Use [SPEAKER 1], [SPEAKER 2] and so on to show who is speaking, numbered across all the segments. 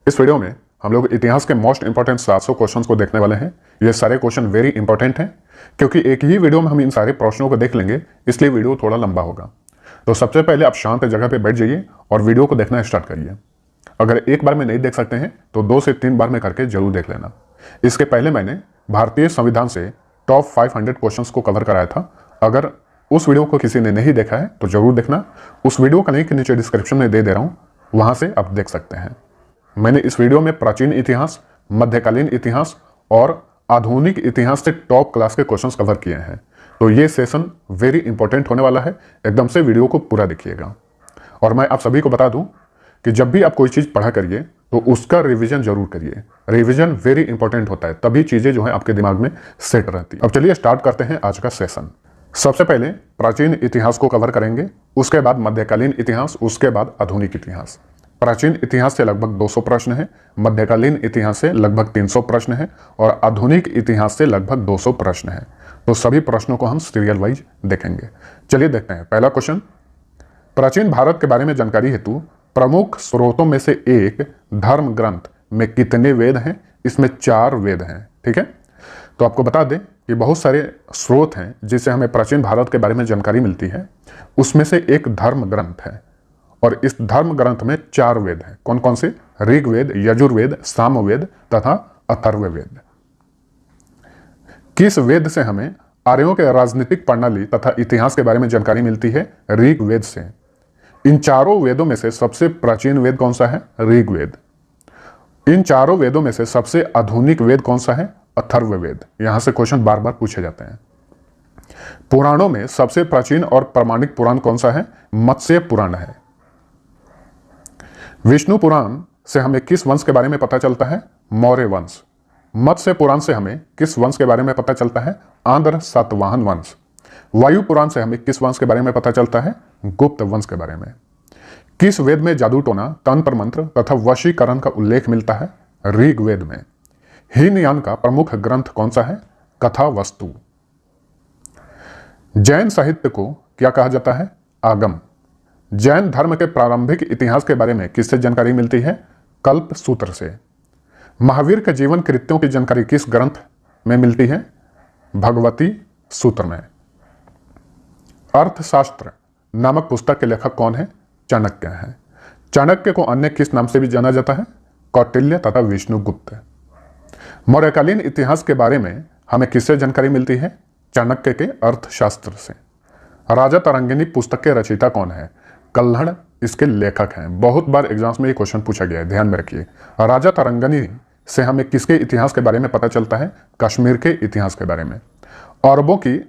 [SPEAKER 1] इस वीडियो में हम लोग इतिहास के मोस्ट इंपॉर्टेंट 700 क्वेश्चंस को देखने वाले हैं। ये सारे क्वेश्चन वेरी इंपॉर्टेंट हैं क्योंकि एक ही वीडियो में हम इन सारे प्रश्नों को देख लेंगे, इसलिए वीडियो थोड़ा लंबा होगा। तो सबसे पहले आप शांत जगह पे बैठ जाइए और वीडियो को देखना स्टार्ट करिए। अगर एक बार में नहीं देख सकते हैं तो 2 से 3 बार में करके जरूर देख लेना। इसके पहले मैंने भारतीय संविधान से टॉप 500 क्वेश्चंस को कवर कराया था। अगर उस वीडियो को किसी ने नहीं देखा है तो जरूर देखना। उस वीडियो का लिंक नीचे डिस्क्रिप्शन में दे रहा हूँ, वहां से आप देख सकते हैं। मैंने इस वीडियो में प्राचीन इतिहास, मध्यकालीन इतिहास और आधुनिक इतिहास से टॉप क्लास के क्वेश्चंस कवर किए हैं। तो ये सेशन वेरी इंपॉर्टेंट होने वाला है, एकदम से वीडियो को पूरा देखिएगा। और मैं आप सभी को बता दूं कि जब भी आप कोई चीज़ पढ़ा करिए तो उसका रिवीजन जरूर करिए। रिवीजन वेरी इंपॉर्टेंट होता है, तभी चीज़ें जो है आपके दिमाग में सेट रहती है। अब चलिए स्टार्ट करते हैं आज का सेशन। सबसे पहले प्राचीन इतिहास को कवर करेंगे, उसके बाद मध्यकालीन इतिहास, उसके बाद आधुनिक इतिहास। प्राचीन इतिहास से लगभग 200 प्रश्न हैं, मध्यकालीन इतिहास से लगभग 300 प्रश्न हैं और आधुनिक इतिहास से लगभग 200 प्रश्न हैं। तो सभी प्रश्नों को हम सीरियल वाइज देखेंगे। चलिए देखते हैं। पहला क्वेश्चन, प्राचीन भारत के बारे में जानकारी हेतु प्रमुख स्रोतों में से एक धर्म ग्रंथ में कितने वेद हैं? इसमें 4 वेद हैं। ठीक है, तो आपको बता दें कि बहुत सारे स्रोत हैं जिससे हमें प्राचीन भारत के बारे में जानकारी मिलती है। उसमें से एक धर्म ग्रंथ है और इस धर्म ग्रंथ में 4 वेद हैं। कौन कौन से? ऋग्वेद, यजुर्वेद, सामवेद तथा अथर्ववेद। किस वेद से हमें आर्यों के राजनीतिक प्रणाली तथा इतिहास के बारे में जानकारी मिलती है? ऋग्वेद से। इन चारों वेदों में से सबसे प्राचीन वेद कौन सा है? ऋग्वेद। इन चारों वेदों में से सबसे आधुनिक वेद कौन सा है? अथर्ववेद। यहां से क्वेश्चन बार बार पूछे जाते हैं। पुराणों में सबसे प्राचीन और प्रामाणिक पुराण कौन सा है? मत्स्य पुराण है। विष्णु पुराण से हमें किस वंश के बारे में पता चलता है? मौर्य वंश। मत्स्य पुराण से हमें किस वंश के बारे में पता चलता है? आंध्र सातवाहन वंश। वायु पुराण से हमें किस वंश के बारे में पता चलता है? गुप्त वंश के बारे में। किस वेद में जादू टोना, तंत्र मंत्र तथा वशीकरण का उल्लेख मिलता है? ऋग्वेद में। हीनयान का प्रमुख ग्रंथ कौन सा है? कथा वस्तु। जैन साहित्य को क्या कहा जाता है? आगम। जैन धर्म के प्रारंभिक इतिहास के बारे में किससे जानकारी मिलती है? कल्प सूत्र से। महावीर के जीवन कृत्यों की जानकारी किस ग्रंथ में मिलती है? भगवती सूत्र में। अर्थशास्त्र नामक पुस्तक के लेखक कौन है? चाणक्य है। चाणक्य को अन्य किस नाम से भी जाना जाता है? कौटिल्य तथा विष्णुगुप्त। मौर्यकालीन इतिहास के बारे में हमें किससे जानकारी मिलती है? चाणक्य के अर्थशास्त्र से। राजा तरंगिणी पुस्तक के रचयिता कौन है? कल्हड़ इसके लेखक हैं। बहुत बार एग्जाम्स में ये क्वेश्चन पूछा गया है, ध्यान में रखिए। राजा तरंगिणी से हमें किसके इतिहास के बारे में पता चलता है? कश्मीर के इतिहास के बारे में। अरबों की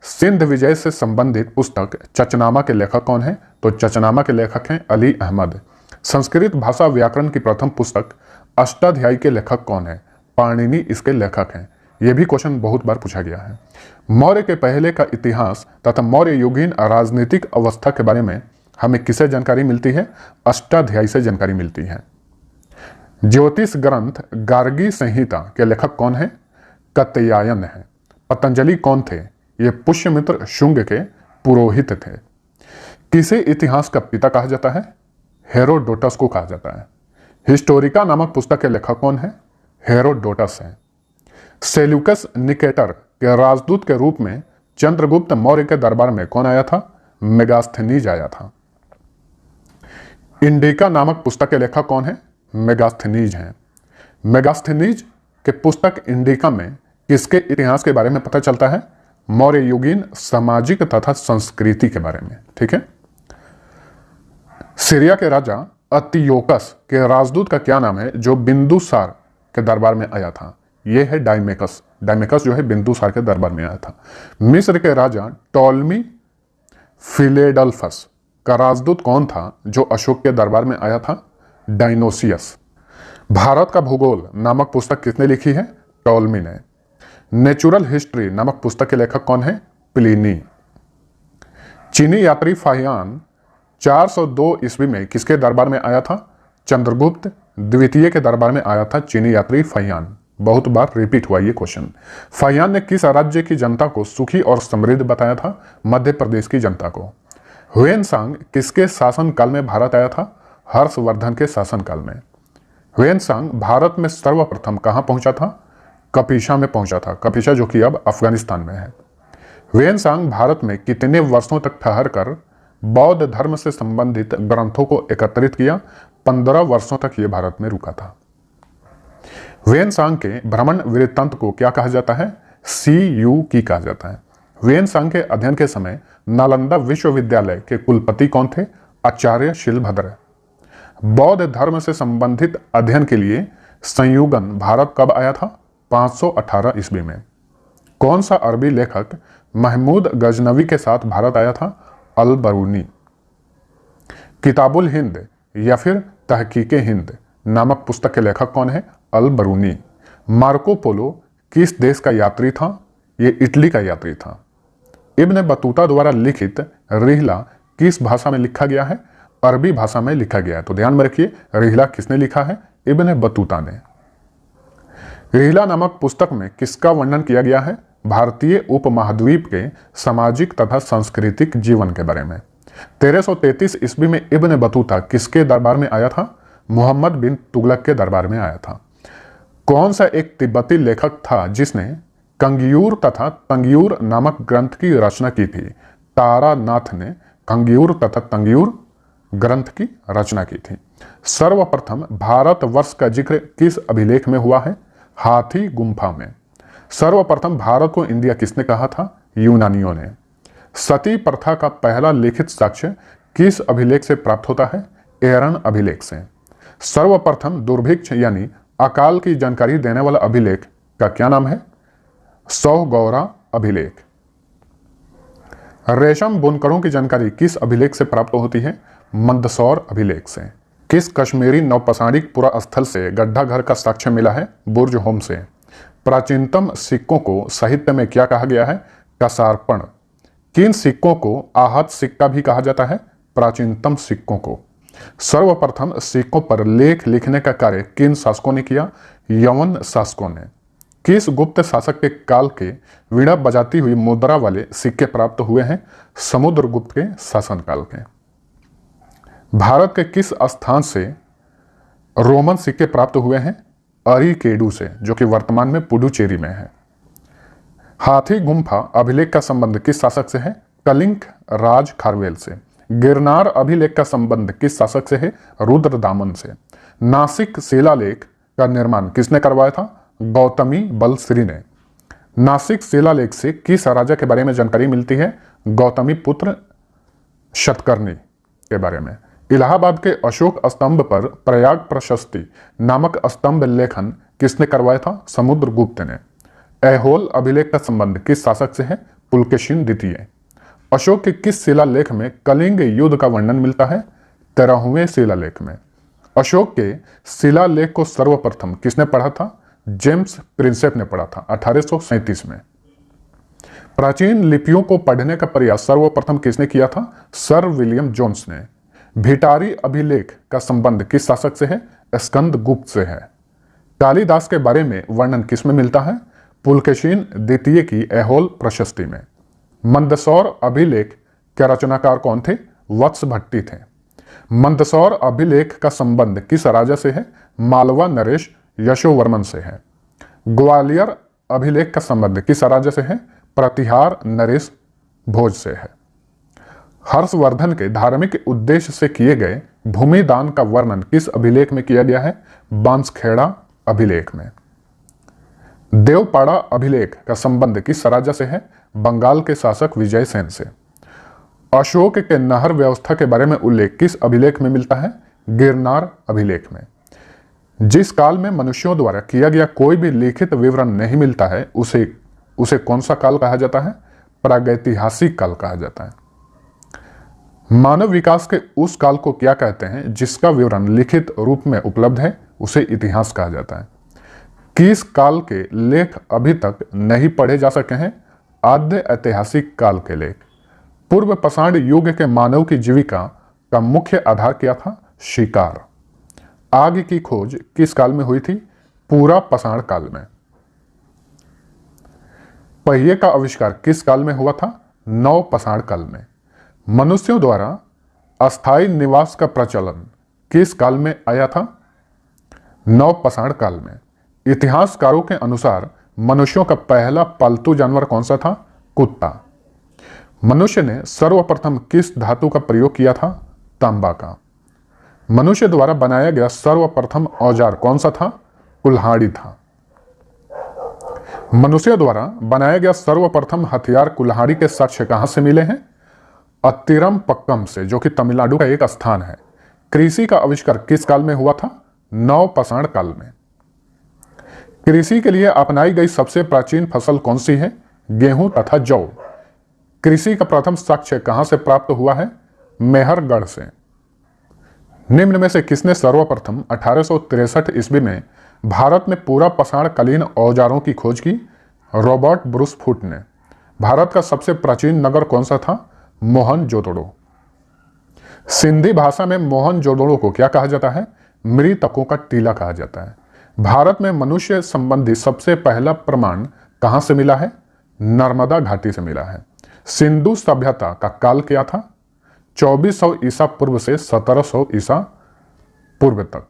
[SPEAKER 1] सिंध विजय से संबंधित पुस्तक चचनामा के लेखक कौन है? तो चचनामा के लेखक हैं अली अहमद। संस्कृत भाषा व्याकरण की प्रथम पुस्तक अष्टाध्यायी के लेखक कौन है? पाणिनि इसके लेखक हैं। यह भी क्वेश्चन बहुत बार पूछा गया है। मौर्य के पहले का इतिहास तथा मौर्य युगीन राजनीतिक अवस्था के बारे में हमें किससे जानकारी मिलती है? अष्टाध्यायी से जानकारी मिलती है। ज्योतिष ग्रंथ गार्गी संहिता के लेखक कौन है? कात्यायन है। पतंजलि कौन थे? ये पुष्यमित्र शुंग के पुरोहित थे। किसे इतिहास का पिता कहा जाता है? हेरोडोटस को कहा जाता है। हिस्टोरिका नामक पुस्तक के लेखक कौन है? हेरोडोटस है। सेल्यूकस निकेटर के राजदूत के रूप में चंद्रगुप्त मौर्य के दरबार में कौन आया था? मेगास्थनीज आया था। इंडिका नामक पुस्तक के लेखक कौन है? मेगास्थनीज हैं। मेगास्थनीज के पुस्तक इंडिका में किसके इतिहास के बारे में पता चलता है? मौर्य युगीन सामाजिक तथा संस्कृति के बारे में। ठीक है। सीरिया के राजा अंतियोकस के राजदूत का क्या नाम है जो बिंदुसार के दरबार में आया था? यह है डायमेकस। डायमेकस जो है बिंदुसार के दरबार में आया था। मिस्र के राजा टॉलमी फिलेडल्फस का राजदूत कौन था जो अशोक के दरबार में आया था? डायनोसियस। भारत का भूगोल नामक पुस्तक किसने लिखी है? टॉलमी ने। नेचुरल हिस्ट्री नामक पुस्तक के लेखक कौन है? प्लिनी। चीनी यात्री फाहियान 402 ईस्वी में किसके दरबार में आया था? चंद्रगुप्त द्वितीय के दरबार में आया था चीनी यात्री फाहियान। बहुत बार रिपीट हुआ ये क्वेश्चन। फाहियान ने किस राज्य की जनता को सुखी और समृद्ध बताया था? मध्य प्रदेश की जनता को। हुएन सांग किसके शासन काल में भारत आया था? हर्षवर्धन के शासन काल में। ह्वेनसांग भारत में सर्वप्रथम कहां पहुंचा था? कपिशा में पहुंचा था। कपिशा जो कि अब अफगानिस्तान में है। ह्वेनसांग भारत में कितने वर्षों तक ठहर कर बौद्ध धर्म से संबंधित ग्रंथों को एकत्रित किया? 15 वर्षों तक यह भारत में रुका था। ह्वेनसांग के भ्रमण वृत्तांत को क्या कहा जाता है? CU की कहा जाता है। ह्वेनसांग के अध्ययन के समय नालंदा विश्वविद्यालय के कुलपति कौन थे? आचार्य शिलभद्र। बौद्ध धर्म से संबंधित अध्ययन के लिए संयुगन भारत कब आया था? 518 ईस्वी में। कौन सा अरबी लेखक महमूद गजनवी के साथ भारत आया था? अल बरूनी। किताबुल हिंद या फिर तहकीके हिंद नामक पुस्तक के लेखक कौन है? अल बरूनी। मार्को पोलो किस देश का यात्री था? ये इटली का यात्री था। इब्न बतूता द्वारा लिखित रिहला किस भाषा में लिखा गया है? अरबी भाषा में लिखा गया है। तो ध्यान में रखिए, रिहला किसने लिखा है? इब्न बतूता ने। रिहला नामक पुस्तक में किसका वर्णन किया गया है? भारतीय उपमहाद्वीप के सामाजिक तथा सांस्कृतिक जीवन के बारे में। 1333 ईस्वी में इब्न बतूता किसके दरबार में आया था? मोहम्मद बिन तुगलक के दरबार में आया था। कौन सा एक तिब्बती लेखक था जिसने कंगियूर तथा तंगियूर नामक ग्रंथ की रचना की थी? तारानाथ ने कंगियूर तथा तंगियूर ग्रंथ की रचना की थी। सर्वप्रथम भारतवर्ष का जिक्र किस अभिलेख में हुआ है? हाथी गुम्फा में। सर्वप्रथम भारत को इंडिया किसने कहा था? यूनानियों ने। सती प्रथा का पहला लिखित साक्ष्य किस अभिलेख से प्राप्त होता है? एरन अभिलेख से। सर्वप्रथम दुर्भिक्ष यानी अकाल की जानकारी देने वाला अभिलेख का क्या नाम है? सौगौरा अभिलेख। रेशम बुनकरों की जानकारी किस अभिलेख से प्राप्त होती है? मंदसौर अभिलेख से। किस कश्मीरी नवपसाणिक पुरा स्थल से गड्ढा घर का साक्ष्य मिला है? बुर्ज होम से। प्राचीनतम सिक्कों को साहित्य में क्या कहा गया है? कसारपण। किन सिक्कों को आहत सिक्का भी कहा जाता है? प्राचीनतम सिक्कों को। सर्वप्रथम सिक्कों पर लेख लिखने का कार्य किन शासकों ने किया? यवन शासकों ने। किस गुप्त शासक के काल के वीणा बजाती हुई मुद्रा वाले सिक्के प्राप्त हुए हैं? समुद्रगुप्त के शासनकाल के। भारत के किस स्थान से रोमन सिक्के प्राप्त हुए हैं? अरिकेडू से, जो कि वर्तमान में पुडुचेरी में है। हाथी गुम्फा अभिलेख का संबंध किस शासक से है? कलिंग राज खारवेल से। गिरनार अभिलेख का संबंध किस शासक से है? रुद्रदामन से। नासिक शिलालेख का निर्माण किसने करवाया था? गौतमी बलश्री ने। नासिक शिलालेख से किस राजा के बारे में जानकारी मिलती है? गौतमी पुत्र शतकर्णी के बारे में। इलाहाबाद के अशोक स्तंभ पर प्रयाग प्रशस्ति नामक स्तंभ लेखन किसने करवाया था? समुद्रगुप्त ने। ऐहोल अभिलेख का संबंध किस शासक से है? पुलकेशिन द्वितीय। अशोक के किस शिलालेख में कलिंग युद्ध का वर्णन मिलता है? 13वें शिलालेख में। अशोक के शिलालेख को सर्वप्रथम किसने पढ़ा था? जेम्स प्रिंसेप ने पढ़ा था 1837 में। प्राचीन लिपियों को पढ़ने का प्रयास सर्वप्रथम किसने किया था? सर विलियम जोन्स ने। भिटारी अभिलेख का संबंध किस शासक से है? स्कंदगुप्त से है। कालिदास के बारे में वर्णन किसमें मिलता है? पुलकेशिन द्वितीय की ऐहोल प्रशस्ति में। मंदसौर अभिलेख के रचनाकार कौन थे? वत्स भट्टी थे। मंदसौर अभिलेख का संबंध किस राजा से है? मालवा नरेश यशोवर्मन से है। ग्वालियर अभिलेख का संबंध किस राजा से है? प्रतिहार नरेश भोज से है। हर्षवर्धन के धार्मिक उद्देश्य से किए गए भूमिदान का वर्णन किस अभिलेख में किया गया है? बांसखेड़ा अभिलेख में। देवपाड़ा अभिलेख का संबंध किस राजा से है? बंगाल के शासक विजयसेन से। अशोक के नहर व्यवस्था के बारे में उल्लेख किस अभिलेख में मिलता है? गिरनार अभिलेख में। जिस काल में मनुष्यों द्वारा किया गया कोई भी लिखित विवरण नहीं मिलता है उसे कौन सा काल कहा जाता है? प्रागैतिहासिक काल कहा जाता है। मानव विकास के उस काल को क्या कहते हैं जिसका विवरण लिखित रूप में उपलब्ध है? उसे इतिहास कहा जाता है। किस काल के लेख अभी तक नहीं पढ़े जा सके हैं? आद्य ऐतिहासिक काल के लेख। पूर्व पाषाण युग के मानव की जीविका का मुख्य आधार क्या था? शिकार। आग की खोज किस काल में हुई थी? पूरा पाषाण काल में। पहिए का आविष्कार किस काल में हुआ था? नव पाषाण काल में। मनुष्यों द्वारा अस्थायी निवास का प्रचलन किस काल में आया था? नवपाषाण काल में। इतिहासकारों के अनुसार मनुष्यों का पहला पालतू जानवर कौन सा था? कुत्ता। मनुष्य ने सर्वप्रथम किस धातु का प्रयोग किया था? तांबा का। मनुष्य द्वारा बनाया गया सर्वप्रथम औजार कौन सा था? कुल्हाड़ी था। मनुष्य द्वारा बनाया गया सर्वप्रथम हथियार कुल्हाड़ी के साक्ष्य कहां से मिले हैं? अत्तिरम पक्कम से, जो कि तमिलनाडु का एक स्थान है। कृषि का आविष्कार किस काल में हुआ था? नवपाषाण काल में। कृषि के लिए अपनाई गई सबसे प्राचीन फसल कौन सी है? गेहूं तथा जौ। कृषि का प्रथम साक्ष्य कहां से प्राप्त हुआ है? मेहरगढ़ से। निम्न में से किसने सर्वप्रथम 1863 ईस्वी में भारत में पूरा पाषाणकालीन औजारों की खोज की? रॉबर्ट ब्रूस फुट ने। भारत का सबसे प्राचीन नगर कौन सा था? मोहनजोदड़ो। सिंधी भाषा में मोहनजोदड़ो को क्या कहा जाता है? मृतकों का टीला कहा जाता है। भारत में मनुष्य संबंधी सबसे पहला प्रमाण कहां से मिला है? नर्मदा घाटी से मिला है। सिंधु सभ्यता का काल क्या था? 2400 ईसा पूर्व से 1700 ईसा पूर्व तक।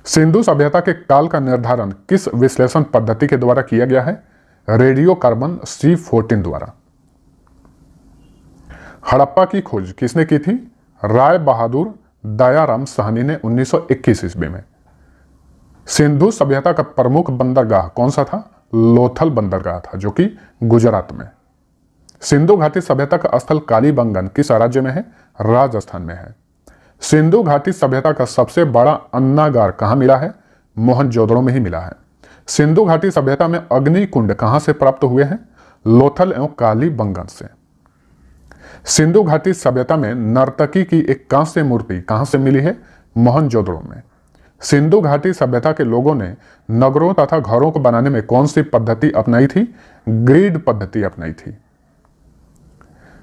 [SPEAKER 1] सिंधु सभ्यता के काल का निर्धारण किस विश्लेषण पद्धति के द्वारा किया गया है? रेडियो कार्बन C14 द्वारा। हड़प्पा की खोज किसने की थी? राय बहादुर दयाराम साहनी ने 1921 ईस्वी में। सिंधु सभ्यता का प्रमुख बंदरगाह कौन सा था? लोथल बंदरगाह था, जो कि गुजरात में। सिंधु घाटी सभ्यता का स्थल कालीबंगन किस राज्य में है? राजस्थान में है। सिंधु घाटी सभ्यता का सबसे बड़ा अन्नागार कहां मिला है? मोहनजोदड़ो में ही मिला है। सिंधु घाटी सभ्यता में अग्नि कुंड कहां से प्राप्त हुए हैं? लोथल एवं कालीबंगन से। सिंधु घाटी सभ्यता में नर्तकी की एक कांस्य मूर्ति कहां से मिली है? मोहनजोदड़ो में। सिंधु घाटी सभ्यता के लोगों ने नगरों तथा घरों को बनाने में कौन सी पद्धति अपनाई थी? ग्रिड पद्धति अपनाई थी।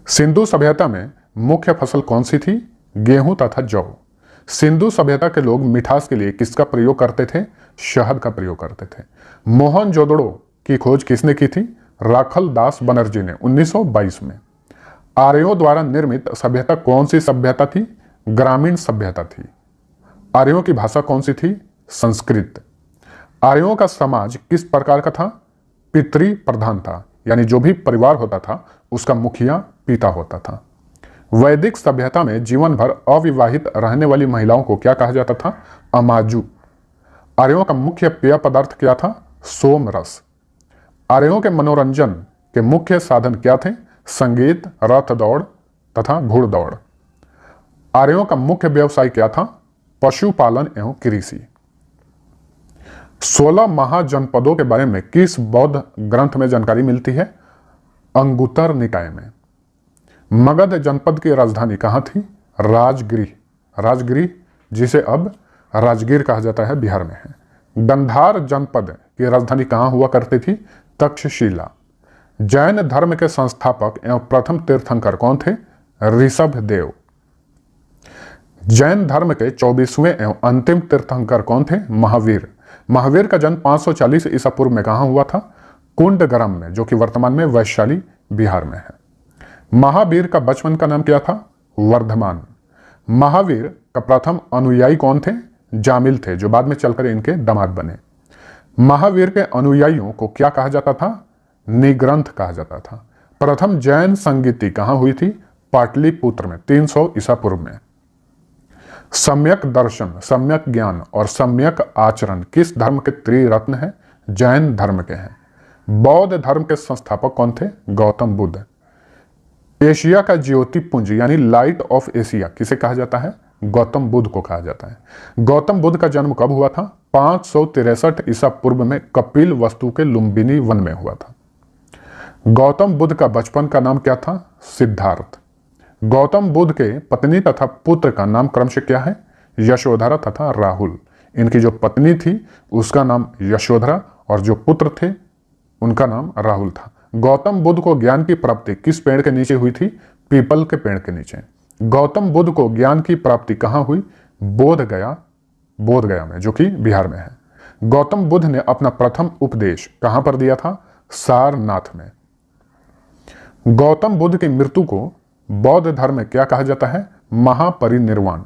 [SPEAKER 1] सिंधु सभ्यता में मुख्य फसल कौन सी थी? गेहूं तथा जौ। सिंधु सभ्यता के लोग मिठास के लिए किसका प्रयोग करते थे? शहद का प्रयोग करते थे। मोहनजोदड़ो की खोज किसने की थी? राखल दास बनर्जी ने 1922 में। आर्यों द्वारा निर्मित सभ्यता कौन सी सभ्यता थी? ग्रामीण सभ्यता थी। आर्यों की भाषा कौन सी थी? संस्कृत। आर्यों का समाज किस प्रकार का था? पितृ प्रधान था, यानी जो भी परिवार होता था उसका मुखिया पिता होता था। वैदिक सभ्यता में जीवन भर अविवाहित रहने वाली महिलाओं को क्या कहा जाता था? अमाजू। आर्यों का मुख्य पेय पदार्थ क्या था? सोम रस। आर्यों के मनोरंजन के मुख्य साधन क्या थे? संगीत, रथ दौड़ तथा घुड़दौड़। आर्यों का मुख्य व्यवसाय क्या था? पशुपालन एवं कृषि। 16 महाजनपदों के बारे में किस बौद्ध ग्रंथ में जानकारी मिलती है? अंगुत्तर निकाय में। मगध जनपद की राजधानी कहां थी? राजगृह। राजगृह जिसे अब राजगीर कहा जाता है, बिहार में है। गंधार जनपद की राजधानी कहां हुआ करती थी? तक्षशिला। जैन धर्म के संस्थापक एवं प्रथम तीर्थंकर कौन थे? ऋषभदेव। जैन धर्म के 24वें एवं अंतिम तीर्थंकर कौन थे? महावीर। महावीर का जन्म 540 ईसा पूर्व में कहां हुआ था? कुंडग्राम में, जो कि वर्तमान में वैशाली बिहार में है। महावीर का बचपन का नाम क्या था? वर्धमान। महावीर का प्रथम अनुयायी कौन थे? जामिल थे, जो बाद में चलकर इनके दामाद बने। महावीर के अनुयायियों को क्या कहा जाता था? निग्रंथ कहा जाता था। प्रथम जैन संगीति कहां हुई थी? पाटलिपुत्र में 300 ईसा पूर्व में। सम्यक दर्शन, सम्यक ज्ञान और सम्यक आचरण किस धर्म के त्रिरत्न हैं? जैन धर्म के हैं। बौद्ध धर्म के संस्थापक कौन थे? गौतम बुद्ध। एशिया का ज्योतिपुंज यानी लाइट ऑफ एशिया किसे कहा जाता है? गौतम बुद्ध को कहा जाता है। गौतम बुद्ध का जन्म कब हुआ था? 563 ईसा पूर्व में कपिल वस्तु के लुम्बिनी वन में हुआ था। गौतम बुद्ध का बचपन का नाम क्या था? सिद्धार्थ। गौतम बुद्ध के पत्नी तथा पुत्र का नाम क्रमशः क्या है? यशोधरा तथा राहुल। इनकी जो पत्नी थी उसका नाम यशोधरा और जो पुत्र थे उनका नाम राहुल था। गौतम बुद्ध को ज्ञान की प्राप्ति किस पेड़ के नीचे हुई थी? पीपल के पेड़ के नीचे। गौतम बुद्ध को ज्ञान की प्राप्ति कहां हुई? बोधगया में, जो कि बिहार में है। गौतम बुद्ध ने अपना प्रथम उपदेश कहां पर दिया था? सारनाथ में। गौतम बुद्ध की मृत्यु को बौद्ध धर्म में क्या कहा जाता है? महापरिनिर्वाण।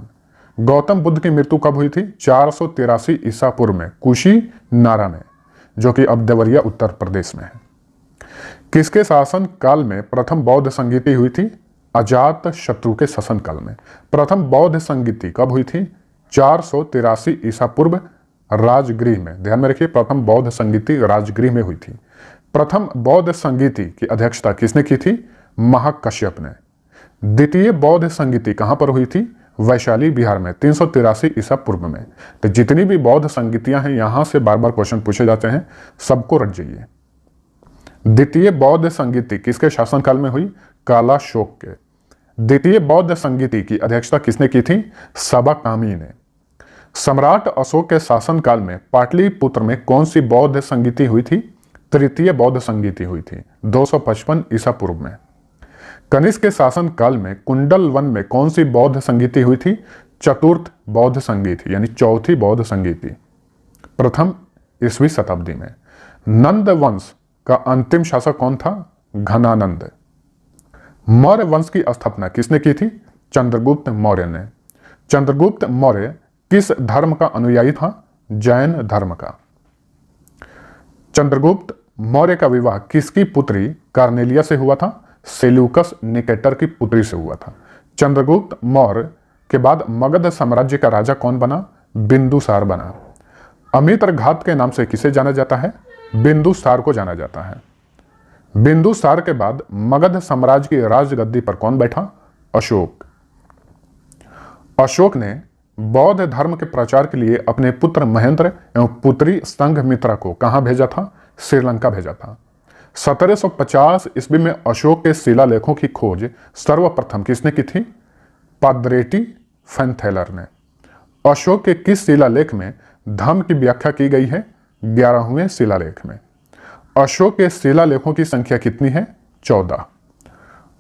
[SPEAKER 1] गौतम बुद्ध की मृत्यु कब हुई थी? 483 ईसा पूर्व में, कुशीनारा में, जो कि अब देवरिया उत्तर प्रदेश में है। किसके शासन काल में प्रथम बौद्ध संगीति हुई थी? अजात शत्रु के शासन काल में। प्रथम बौद्ध संगीति कब हुई थी? 483 ईसा पूर्व, राजगृह में। ध्यान में रखिए, प्रथम बौद्ध संगीति राजगृह में हुई थी। प्रथम बौद्ध संगीति की अध्यक्षता किसने की थी? महाकश्यप ने। द्वितीय बौद्ध संगीति कहां पर हुई थी? वैशाली बिहार में, 383 ईसा पूर्व में। तो जितनी भी बौद्ध संगीतियां हैं, यहां से बार बार क्वेश्चन पूछे जाते हैं, सबको रट जाइए। द्वितीय बौद्ध संगीति किसके शासनकाल में हुई? कालाशोक के। द्वितीय बौद्ध संगीति की अध्यक्षता किसने की थी? सबाकामी ने। सम्राट अशोक के शासनकाल में पाटलिपुत्र में कौन सी बौद्ध संगीति हुई थी? तृतीय बौद्ध संगीति हुई थी, 255 ईसा पूर्व में। कनिष्क के शासन काल में कुंडल वन में कौन सी बौद्ध संगीति हुई थी? चतुर्थ बौद्ध संगीति, यानी चौथी बौद्ध संगीति, प्रथम ईस्वी शताब्दी में। नंद वंश का अंतिम शासक कौन था? घनानंद। मौर्य वंश की स्थापना किसने की थी? चंद्रगुप्त मौर्य ने। चंद्रगुप्त मौर्य किस धर्म का अनुयायी था? जैन धर्म का। चंद्रगुप्त मौर्य का विवाह किसकी पुत्री कार्नेलिया से हुआ था? सेल्यूकस निकेटर की पुत्री से हुआ था। चंद्रगुप्त मौर्य के बाद मगध साम्राज्य का राजा कौन बना? बिंदुसार बना। अमित्र घात के नाम से किसे जाना जाता है? बिंदुसार को जाना जाता है। बिंदुसार के बाद मगध साम्राज्य की राजगद्दी पर कौन बैठा? अशोक। अशोक ने बौद्ध धर्म के प्रचार के लिए अपने पुत्र महेंद्र एवं पुत्री संघमित्रा को कहां भेजा था? श्रीलंका भेजा था। 1750 ईस्वी में अशोक के शिलालेखों की खोज सर्वप्रथम किसने की थी? पादरेटी फैनथेलर ने। अशोक के किस शिलालेख में धम्म की व्याख्या की गई है? 11वें शिलालेख में। अशोक के शिलालेखों की संख्या कितनी है? 14।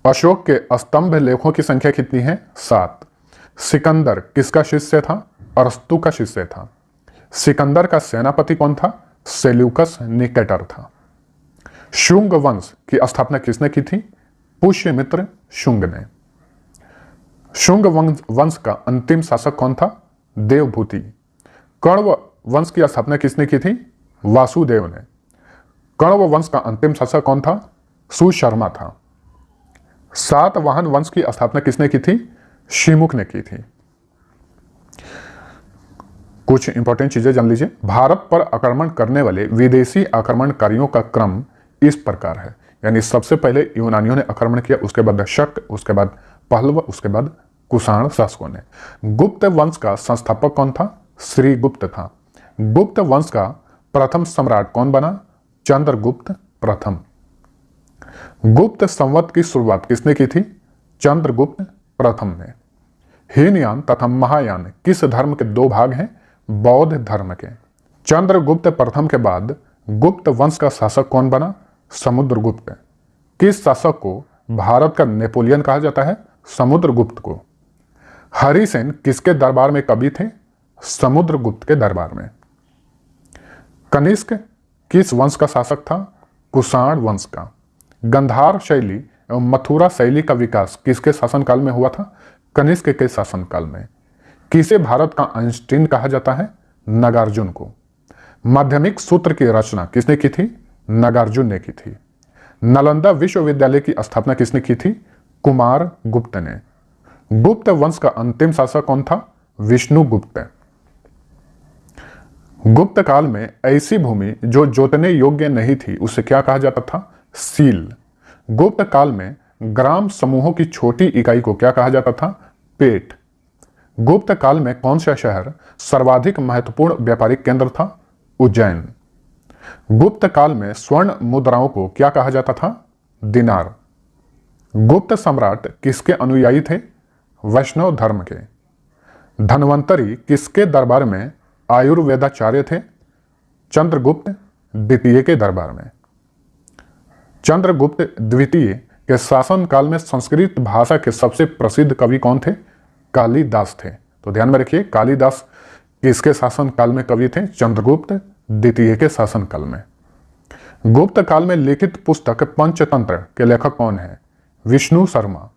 [SPEAKER 1] अशोक के स्तंभ लेखों की संख्या कितनी है? 7। सिकंदर किसका शिष्य था? अरस्तु का शिष्य था। सिकंदर का सेनापति कौन था? सेल्यूकस निकेटर था। शुंग वंश की स्थापना किसने की थी? पुष्यमित्र शुंग ने। शुंग वंश का अंतिम शासक कौन था? देवभूति। कण्व वंश की स्थापना किसने की थी? वासुदेव ने। कण्व वंश का अंतिम शासक कौन था? सुशर्मा था। सातवाहन वंश की स्थापना किसने की थी? शिमुख ने की थी। कुछ इंपॉर्टेंट चीजें जान लीजिए। भारत पर आक्रमण करने वाले विदेशी आक्रमणकारियों का क्रम इस प्रकार है, यानी सबसे पहले यूनानियों ने आक्रमण किया, उसके बाद शक, उसके बाद पहलव, उसके बाद कुषाण शासकों ने। गुप्त वंश का संस्थापक कौन था? श्रीगुप्त था। गुप्त वंश का प्रथम सम्राट कौन बना? चंद्रगुप्त प्रथम। गुप्त संवत की शुरुआत किसने की थी? चंद्रगुप्त प्रथम ने। हीनयान तथा महायान किस धर्म के दो भाग हैं? बौद्ध धर्म के। चंद्रगुप्त प्रथम के बाद गुप्त वंश का शासक कौन बना? समुद्रगुप्त। किस शासक को भारत का नेपोलियन कहा जाता है? समुद्रगुप्त को। हरिसेन किसके दरबार में कवि थे? समुद्रगुप्त के दरबार में। कनिष्क किस वंश का शासक था? कुषाण वंश का। गंधार शैली एवं मथुरा शैली का विकास किसके शासनकाल में हुआ था? कनिष्क के शासनकाल में। किसे भारत का आइंस्टीन कहा जाता है? नागार्जुन को। माध्यमिक सूत्र की रचना किसने की थी? नागार्जुन ने की थी। नालंदा विश्वविद्यालय की स्थापना किसने की थी? कुमार गुप्त ने। गुप्त वंश का अंतिम शासक कौन था? विष्णुगुप्त। गुप्त काल में ऐसी भूमि जो जोतने योग्य नहीं थी उसे क्या कहा जाता था? सील। गुप्त काल में ग्राम समूहों की छोटी इकाई को क्या कहा जाता था? पेट। गुप्त काल में कौन सा शहर सर्वाधिक महत्वपूर्ण व्यापारिक केंद्र था? उज्जैन। गुप्त काल में स्वर्ण मुद्राओं को क्या कहा जाता था? दिनार। गुप्त सम्राट किसके अनुयायी थे? वैष्णव धर्म के। धन्वंतरी किसके दरबार में आयुर्वेदाचार्य थे? चंद्रगुप्त द्वितीय के दरबार में। चंद्रगुप्त द्वितीय के शासन काल में संस्कृत भाषा के सबसे प्रसिद्ध कवि कौन थे? कालिदास थे। तो ध्यान में रखिए, कालिदास किसके शासन काल में कवि थे? चंद्रगुप्त द्वितीय के शासन काल में। गुप्त काल में लिखित पुस्तक पंचतंत्र के लेखक कौन है? विष्णु शर्मा।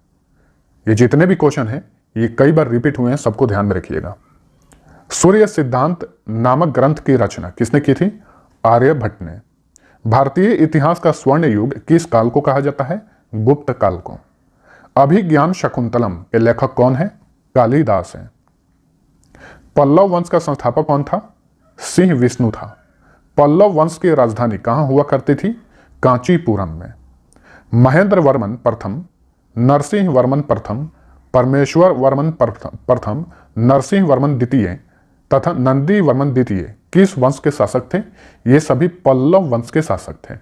[SPEAKER 1] ये जितने भी क्वेश्चन हैं ये कई बार रिपीट हुए हैं, सबको ध्यान में रखिएगा। सूर्य सिद्धांत नामक ग्रंथ की रचना किसने की थी? आर्यभट्ट ने। भारतीय इतिहास का स्वर्ण युग किस काल को कहा जाता है? गुप्त काल को। अभिज्ञान शकुंतलम के लेखक कौन है? कालिदास हैं। पल्लव वंश का संस्थापक कौन था? सिंह विष्णु था। पल्लव वंश की राजधानी कहां हुआ करती थी? कांचीपुरम में। महेंद्र वर्मन प्रथम, नरसिंह वर्मन प्रथम, परमेश्वर वर्मन प्रथम, नरसिंह वर्मन द्वितीय तथा नंदी वर्मन द्वितीय किस वंश के शासक थे? ये सभी पल्लव वंश के शासक थे।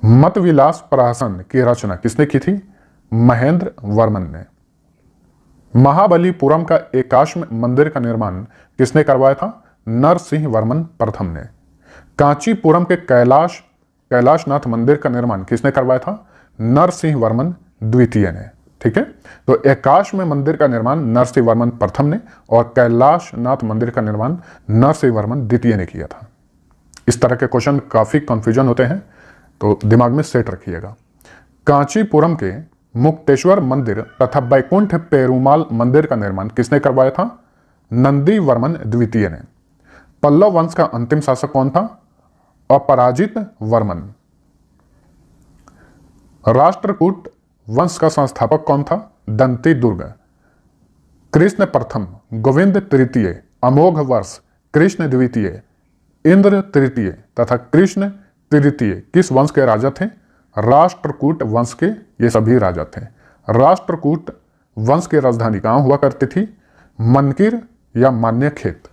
[SPEAKER 1] मतविलास प्रहसन की रचना किसने की थी? महेंद्र वर्मन ने। महाबलीपुरम का एकाश्म मंदिर का निर्माण किसने करवाया था? नरसिंह वर्मन प्रथम ने। कांचीपुरम के कैलाशनाथ मंदिर का निर्माण किसने करवाया था? नरसिंह वर्मन द्वितीय ने। ठीक है, तो एकाश्म मंदिर का निर्माण नरसिंह वर्मन प्रथम ने और कैलाशनाथ मंदिर का निर्माण नरसिंह वर्मन द्वितीय ने किया था। इस तरह के क्वेश्चन काफी कंफ्यूजन होते हैं, तो दिमाग में सेट रखिएगा। कांचीपुरम के मुक्तेश्वर मंदिर तथा बैकुंठ पेरुमाल मंदिर का निर्माण किसने करवाया था? नंदी वर्मन द्वितीय ने। पल्लव वंश का अंतिम शासक कौन था? अपराजित वर्मन। राष्ट्रकूट वंश का संस्थापक कौन था? दंती दुर्ग। कृष्ण प्रथम, गोविंद तृतीय, अमोघ वर्ष, कृष्ण द्वितीय, इंद्र तृतीय तथा कृष्ण तृतीय किस वंश के राजा थे? राष्ट्रकूट वंश के ये सभी राजा थे। राष्ट्रकूट वंश की राजधानी कहां हुआ करती थी? मनकिर या मान्यखेत।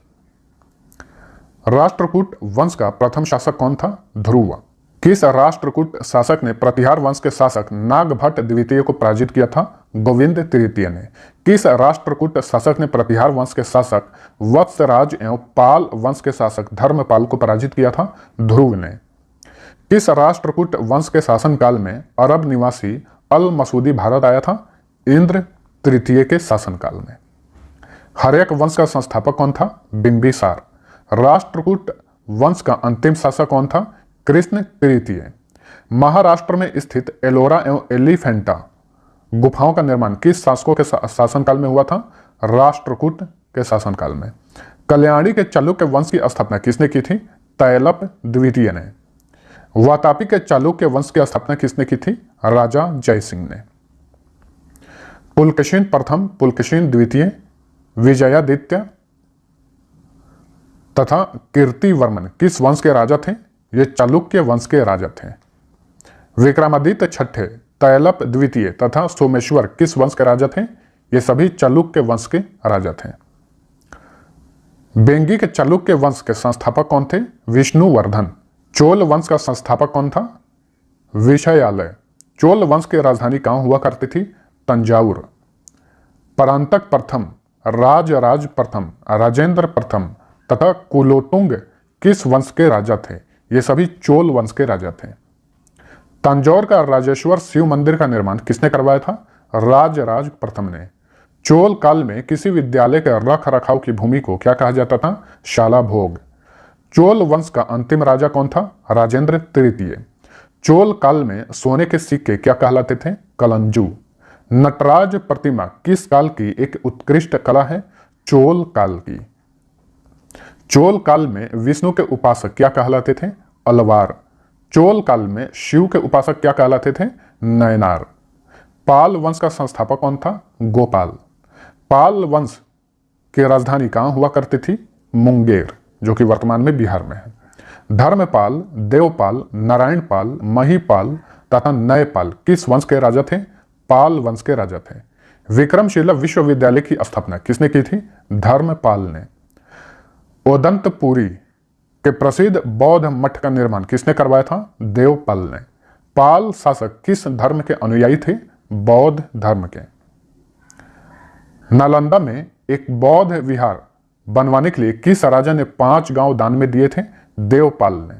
[SPEAKER 1] राष्ट्रकूट वंश का प्रथम शासक कौन था? ध्रुव। किस राष्ट्रकूट शासक ने प्रतिहार वंश के शासक नागभट्ट द्वितीय को पराजित किया था? गोविंद तृतीय ने। किस राष्ट्रकूट शासक ने प्रतिहार वंश के शासक वत्सराज एवं पाल वंश के शासक धर्मपाल को पराजित किया था? ध्रुव ने। किस राष्ट्रकूट वंश के शासनकाल में अरब निवासी अल मसूदी भारत आया था? इंद्र तृतीय के शासनकाल में। हर्यक वंश का संस्थापक कौन था? बिंबिसार। राष्ट्रकूट वंश का अंतिम शासक कौन था? कृष्ण तृतीय। महाराष्ट्र में स्थित एलोरा एवं एलिफेंटा गुफाओं का निर्माण किस शासकों के शासनकाल में हुआ था? राष्ट्रकूट के शासनकाल में। कल्याणी के चालुक्य वंश की स्थापना किसने की थी? तैलप द्वितीय ने। वातापी के चालुक्य वंश की स्थापना किसने की थी? राजा जयसिंह ने। पुलकेशिन प्रथम, पुलकेशिन द्वितीय, विजयादित्य तथा कीर्तिवर्मन किस वंश के राजा थे? ये चालुक्य वंश के राजा थे। विक्रमादित्य छठे, तैलप द्वितीय तथा सोमेश्वर किस वंश के राजा थे? ये सभी चालुक्य वंश के राजा थे। बेंगी के चालुक्य वंश के संस्थापक कौन थे? विष्णुवर्धन। चोल वंश का संस्थापक कौन था? विषयालय। चोल वंश की राजधानी कहां हुआ करती थी? तंजावुर। परांतक प्रथम, राजराज प्रथम, राजेंद्र प्रथम तथा कुलोतुंग किस वंश के राजा थे? ये सभी चोल वंश के राजा थे। तंजौर का राजेश्वर शिव मंदिर का निर्माण किसने करवाया था? राजराज प्रथम ने। चोल काल में किसी विद्यालय के रख रखाव की भूमि को क्या कहा जाता था? शाला भोग। चोल वंश का अंतिम राजा कौन था? राजेंद्र तृतीय। चोल काल में सोने के सिक्के क्या कहलाते थे? कलंजू। नटराज प्रतिमा किस काल की एक उत्कृष्ट कला है? चोल काल की। चोल काल में विष्णु के उपासक क्या कहलाते थे? अलवार। चोल काल में शिव के उपासक क्या कहलाते थे? नयनार। पाल वंश का संस्थापक कौन था? गोपाल। पाल वंश की राजधानी कहां हुआ करती थी? मुंगेर, जो कि वर्तमान में बिहार में है। धर्मपाल, देवपाल, नारायणपाल, महिपाल तथा नयपाल किस वंश के राजा थे? पाल वंश के राजा थे। विक्रमशिला विश्वविद्यालय की स्थापना किसने की थी? धर्मपाल ने। ओदंतपुरी के प्रसिद्ध बौद्ध मठ का निर्माण किसने करवाया था? देवपाल ने। पाल शासक किस धर्म के अनुयायी थे? बौद्ध धर्म के। नालंदा में एक बौद्ध विहार बनवाने के लिए किस राजा ने 5 गांव दान में दिए थे? देवपाल ने।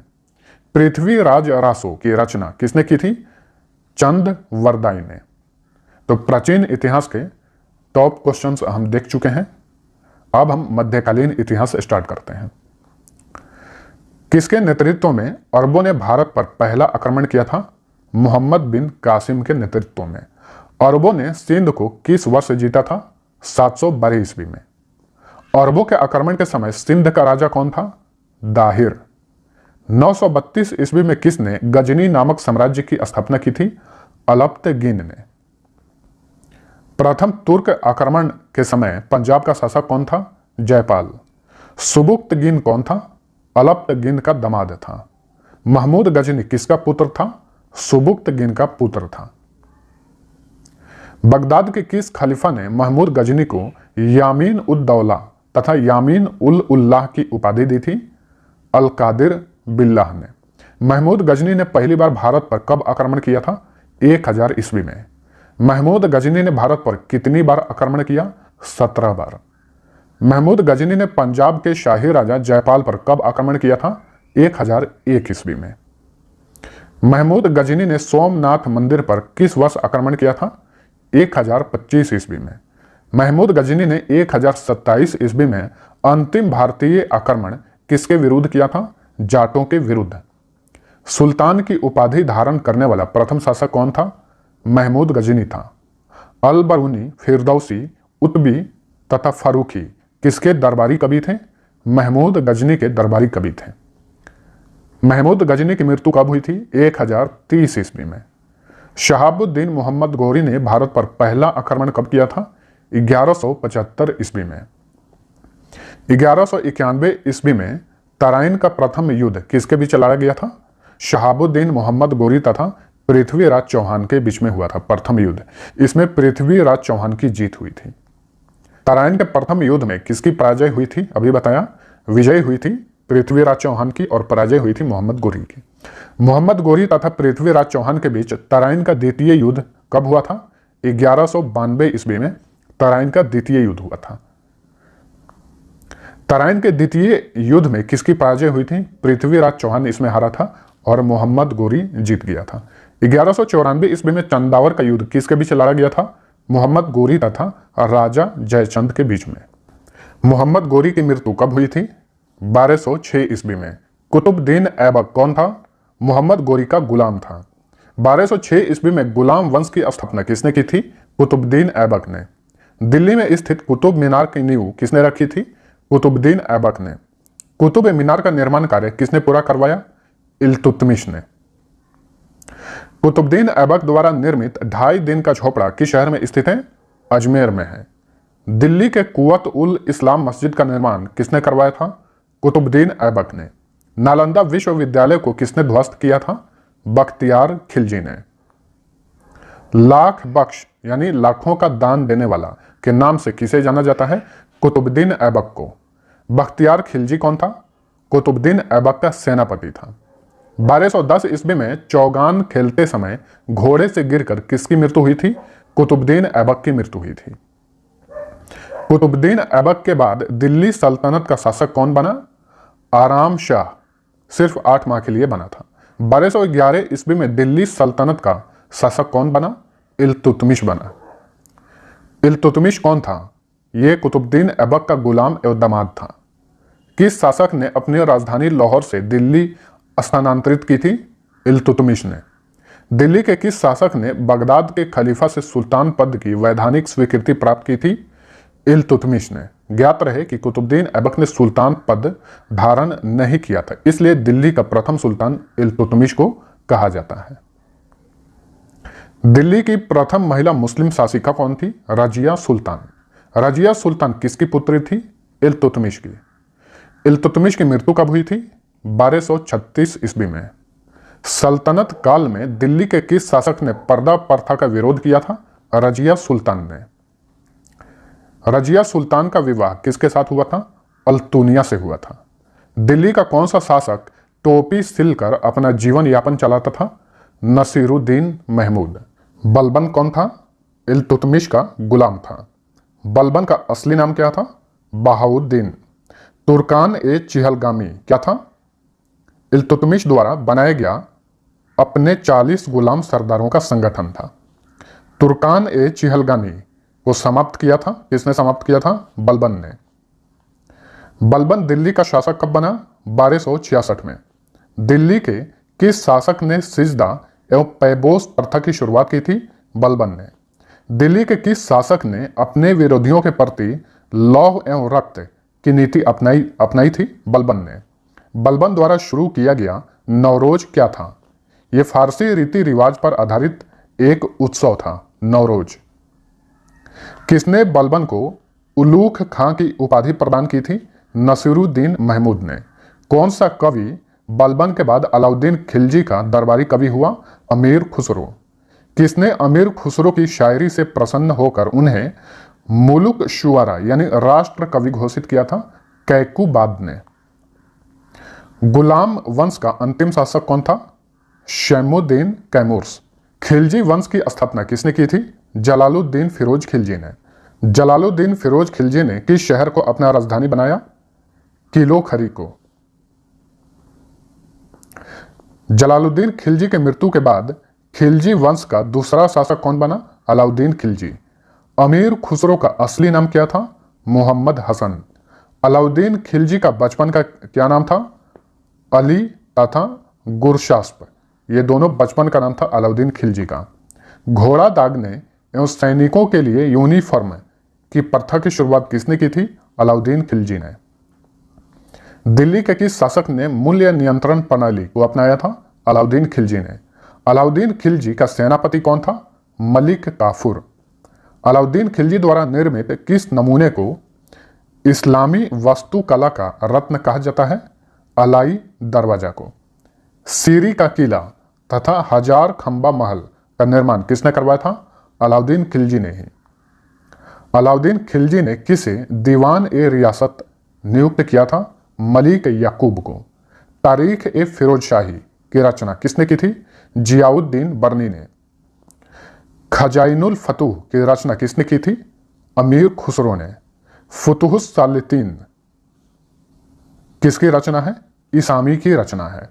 [SPEAKER 1] पृथ्वीराज रासो की रचना किसने की थी? चंद वरदाई ने। तो प्राचीन इतिहास के टॉप क्वेश्चंस हम देख चुके हैं। अब हम मध्यकालीन इतिहास स्टार्ट करते हैं। किसके नेतृत्व में अरबों ने भारत पर पहला आक्रमण किया था? मोहम्मद बिन कासिम के नेतृत्व में। अरबों ने सिंध को किस वर्ष जीता था? 712 ईस्वी में। अरबों के आक्रमण के समय सिंध का राजा कौन था? दाहिर। 932 ईस्वी में किसने गजनी नामक साम्राज्य की स्थापना की थी? अलप्तगिन ने। प्रथम तुर्क आक्रमण के समय पंजाब का शासक कौन था? जयपाल। सुबुक्तगिन कौन था? अलप्तगिन का दामाद था। महमूद गजनी किसका पुत्र था? सुबुक्तगिन का पुत्र था। बगदाद के किस खलीफा ने महमूद गजनी को यामीन उद दौला तथा यामीन उल उल्लाह की उपाधि दी थी? अल कादिर बिल्लाह ने। महमूद गजनी ने पहली बार भारत पर कब आक्रमण किया था? 1000 ईस्वी में। महमूद गजनी ने भारत पर कितनी बार आक्रमण किया? 17 बार। महमूद गजनी ने पंजाब के शाही राजा जयपाल पर कब आक्रमण किया था? 1001 ईस्वी में। महमूद गजनी ने सोमनाथ मंदिर पर किस वर्ष आक्रमण किया था? 1025 ईस्वी में। महमूद गजनी ने 1027 ईस्वी में अंतिम भारतीय आक्रमण किसके विरुद्ध किया था? जाटों के विरुद्ध। सुल्तान की उपाधि धारण करने वाला प्रथम शासक कौन था? महमूद गजनी था। अल बरूनी, फिरदौसी, उतबी तथा फारूकी किसके दरबारी कवि थे? महमूद गजनी के दरबारी कवि थे। महमूद गजनी की मृत्यु कब हुई थी? 1030 ईस्वी में। शहाबुद्दीन मोहम्मद गोरी ने भारत पर पहला आक्रमण कब किया था? 1175 ईस्वी में। 1191 ईस्वी में तराइन का प्रथम युद्ध किसके बीच लड़ा गया था? शहाबुद्दीन मोहम्मद गोरी तथा पृथ्वीराज चौहान के बीच में हुआ था प्रथम युद्ध। इसमें पृथ्वीराज चौहान की जीत हुई थी। तराइन के प्रथम युद्ध में किसकी पराजय हुई थी? अभी बताया। विजय हुई थी पृथ्वीराज चौहान की और पराजय हुई थी मोहम्मद गोरी की। मोहम्मद गोरी तथा पृथ्वीराज चौहान के बीच तराइन का द्वितीय युद्ध कब हुआ था? 1192 ईस्वी में तराइन का द्वितीय युद्ध हुआ था। तराइन के द्वितीय युद्ध में किसकी पराजय हुई थी? पृथ्वीराज चौहान इसमें हारा था और मोहम्मद गोरी जीत गया था। 1194 ईस्वी में चंदावर का युद्ध किसके बीच लड़ा गया था? मोहम्मद गोरी तथा राजा जयचंद के बीच में। मोहम्मद गोरी की मृत्यु कब हुई थी? 1206 ईस्वी में। कुतुबुद्दीन ऐबक कौन था? मोहम्मद गोरी का गुलाम था। 1206 ईस्वी में गुलाम वंश की स्थापना किसने की थी? कुतुबुद्दीन ऐबक ने। दिल्ली में स्थित कुतुब मीनार की नींव किसने रखी थी? कुतुबुद्दीन ऐबक ने। कुतुब मीनार का निर्माण कार्य किसने पूरा करवाया? इल्तुतमिश ने। कुतुबुद्दीन ऐबक द्वारा निर्मित 2.5 दिन का झोपड़ा किस शहर में स्थित है? अजमेर में है। दिल्ली के कुवत उल इस्लाम मस्जिद का निर्माण किसने करवाया था? कुतुबुद्दीन ऐबक ने। नालंदा विश्वविद्यालय को किसने ध्वस्त किया था? बख्तियार खिलजी ने। लाख बख्श यानी लाखों का दान देने वाला के नाम से किसे जाना जाता है? कुतुबुद्दीन ऐबक को। बख्तियार खिलजी कौन था? कुतुबुद्दीन ऐबक का सेनापति था। 1210 ईस्वी में चौगान खेलते समय घोड़े से गिरकर किसकी मृत्यु हुई थी? कुतुबुद्दीन ऐबक की मृत्यु हुई थी। कुतुबुद्दीन ऐबक के बाद दिल्ली सल्तनत का शासक कौन बना? आराम शाह सिर्फ 8 माह के लिए बना था। 1211 ईस्वी में दिल्ली सल्तनत का शासक कौन बना? इल्तुतमिश बना। इल्तुतमिश कौन था? यह कुतुबुद्दीन ऐबक का गुलाम एवं दामाद था। किस शासक ने अपनी राजधानी लाहौर से दिल्ली स्थानांतरित की थी? इल्तुतमिश ने। दिल्ली के किस शासक ने बगदाद के खलीफा से सुल्तान पद की वैधानिक स्वीकृति प्राप्त की थी? इल्तुतमिश ने। ज्ञात रहे कि कुतुबुद्दीन ऐबक ने सुल्तान पद धारण नहीं किया था, इसलिए दिल्ली का प्रथम सुल्तान इल्तुतमिश को कहा जाता है। दिल्ली की प्रथम महिला मुस्लिम शासिका कौन थी? रजिया सुल्तान। रजिया सुल्तान किसकी पुत्री थी? इल्तुतमिश की। इल्तुतमिश की मृत्यु कब हुई थी? 1236 ईस्वी में। सल्तनत काल में दिल्ली के किस शासक ने पर्दा प्रथा का विरोध किया था? रजिया सुल्तान ने। रजिया सुल्तान का विवाह किसके साथ हुआ था? अल्तुनिया से हुआ था। दिल्ली का कौन सा शासक टोपी सिलकर अपना जीवन यापन चलाता था? नसीरुद्दीन महमूद। बलबन कौन था? इल्तुतमिश का गुलाम था। बलबन का असली नाम क्या था? बहाउद्दीन। तुर्कान ए चिहलगामी क्या था? इल्तुतमिश द्वारा बनाया गया अपने 40 गुलाम सरदारों का संगठन था। तुर्कान ए चिहलगामी को समाप्त किया था। किसने समाप्त किया था? बलबन ने। बलबन दिल्ली का शासक कब बना? 1266 में। दिल्ली के किस शासक ने सिजदा एवं पैबोस प्रथा की शुरुआत की थी? बलबन ने। दिल्ली के किस शासक ने अपने विरोधियों के प्रति लौह एवं रक्त की नीति अपनाई थी? बलबन ने। बलबन द्वारा शुरू किया गया नवरोज क्या था? यह फारसी रीति रिवाज पर आधारित एक उत्सव था, नवरोज। किसने बलबन को उलूख खां की उपाधि प्रदान की थी? नसीरुद्दीन महमूद ने। कौन सा कवि बलबन के बाद अलाउद्दीन खिलजी का दरबारी कवि हुआ? अमीर खुसरो। किसने अमीर खुसरो की शायरी से प्रसन्न होकर उन्हें मुलुक शुआरा यानी राष्ट्र कवि घोषित किया था? कैकुबाद ने। गुलाम वंश का अंतिम शासक कौन था? शैमुद्दीन कैमूर्स। खिलजी वंश की स्थापना किसने की थी? जलालुद्दीन फिरोज खिलजी ने। जलालुद्दीन फिरोज खिलजी ने किस शहर को अपना राजधानी बनाया? किलो खरी को। जलालुद्दीन खिलजी के मृत्यु के बाद खिलजी वंश का दूसरा शासक कौन बना? अलाउद्दीन खिलजी। अमीर खुसरो का असली नाम क्या था? मोहम्मद हसन। अलाउद्दीन खिलजी का बचपन का क्या नाम था? अली तथा गुरशास्प। ये दोनों बचपन का नाम था अलाउद्दीन खिलजी का। घोड़ा दागने एवं सैनिकों के लिए यूनिफॉर्म की प्रथा की शुरुआत किसने की थी? अलाउद्दीन खिलजी ने। दिल्ली के किस शासक ने मूल्य नियंत्रण प्रणाली को अपनाया था? अलाउद्दीन खिलजी ने। अलाउद्दीन खिलजी का सेनापति कौन था? मलिक काफूर। अलाउद्दीन खिलजी द्वारा निर्मित किस नमूने को इस्लामी वास्तुकला का रत्न कहा जाता है? अलाई दरवाजा को। सीरी का किला तथा हजार खंबा महल का निर्माण किसने करवाया था? अलाउद्दीन खिलजी ने ही। अलाउद्दीन खिलजी ने किसे दीवान ए रियासत नियुक्त किया था? मलिक याकूब को। तारीख ए फिरोजशाही की रचना किसने की थी? जियाउद्दीन बर्नी ने। खजाइनुल फतूह की रचना किसने की थी? अमीर खुसरो ने। फुतुहुस सालितीन किसकी रचना है? इसामी की रचना है।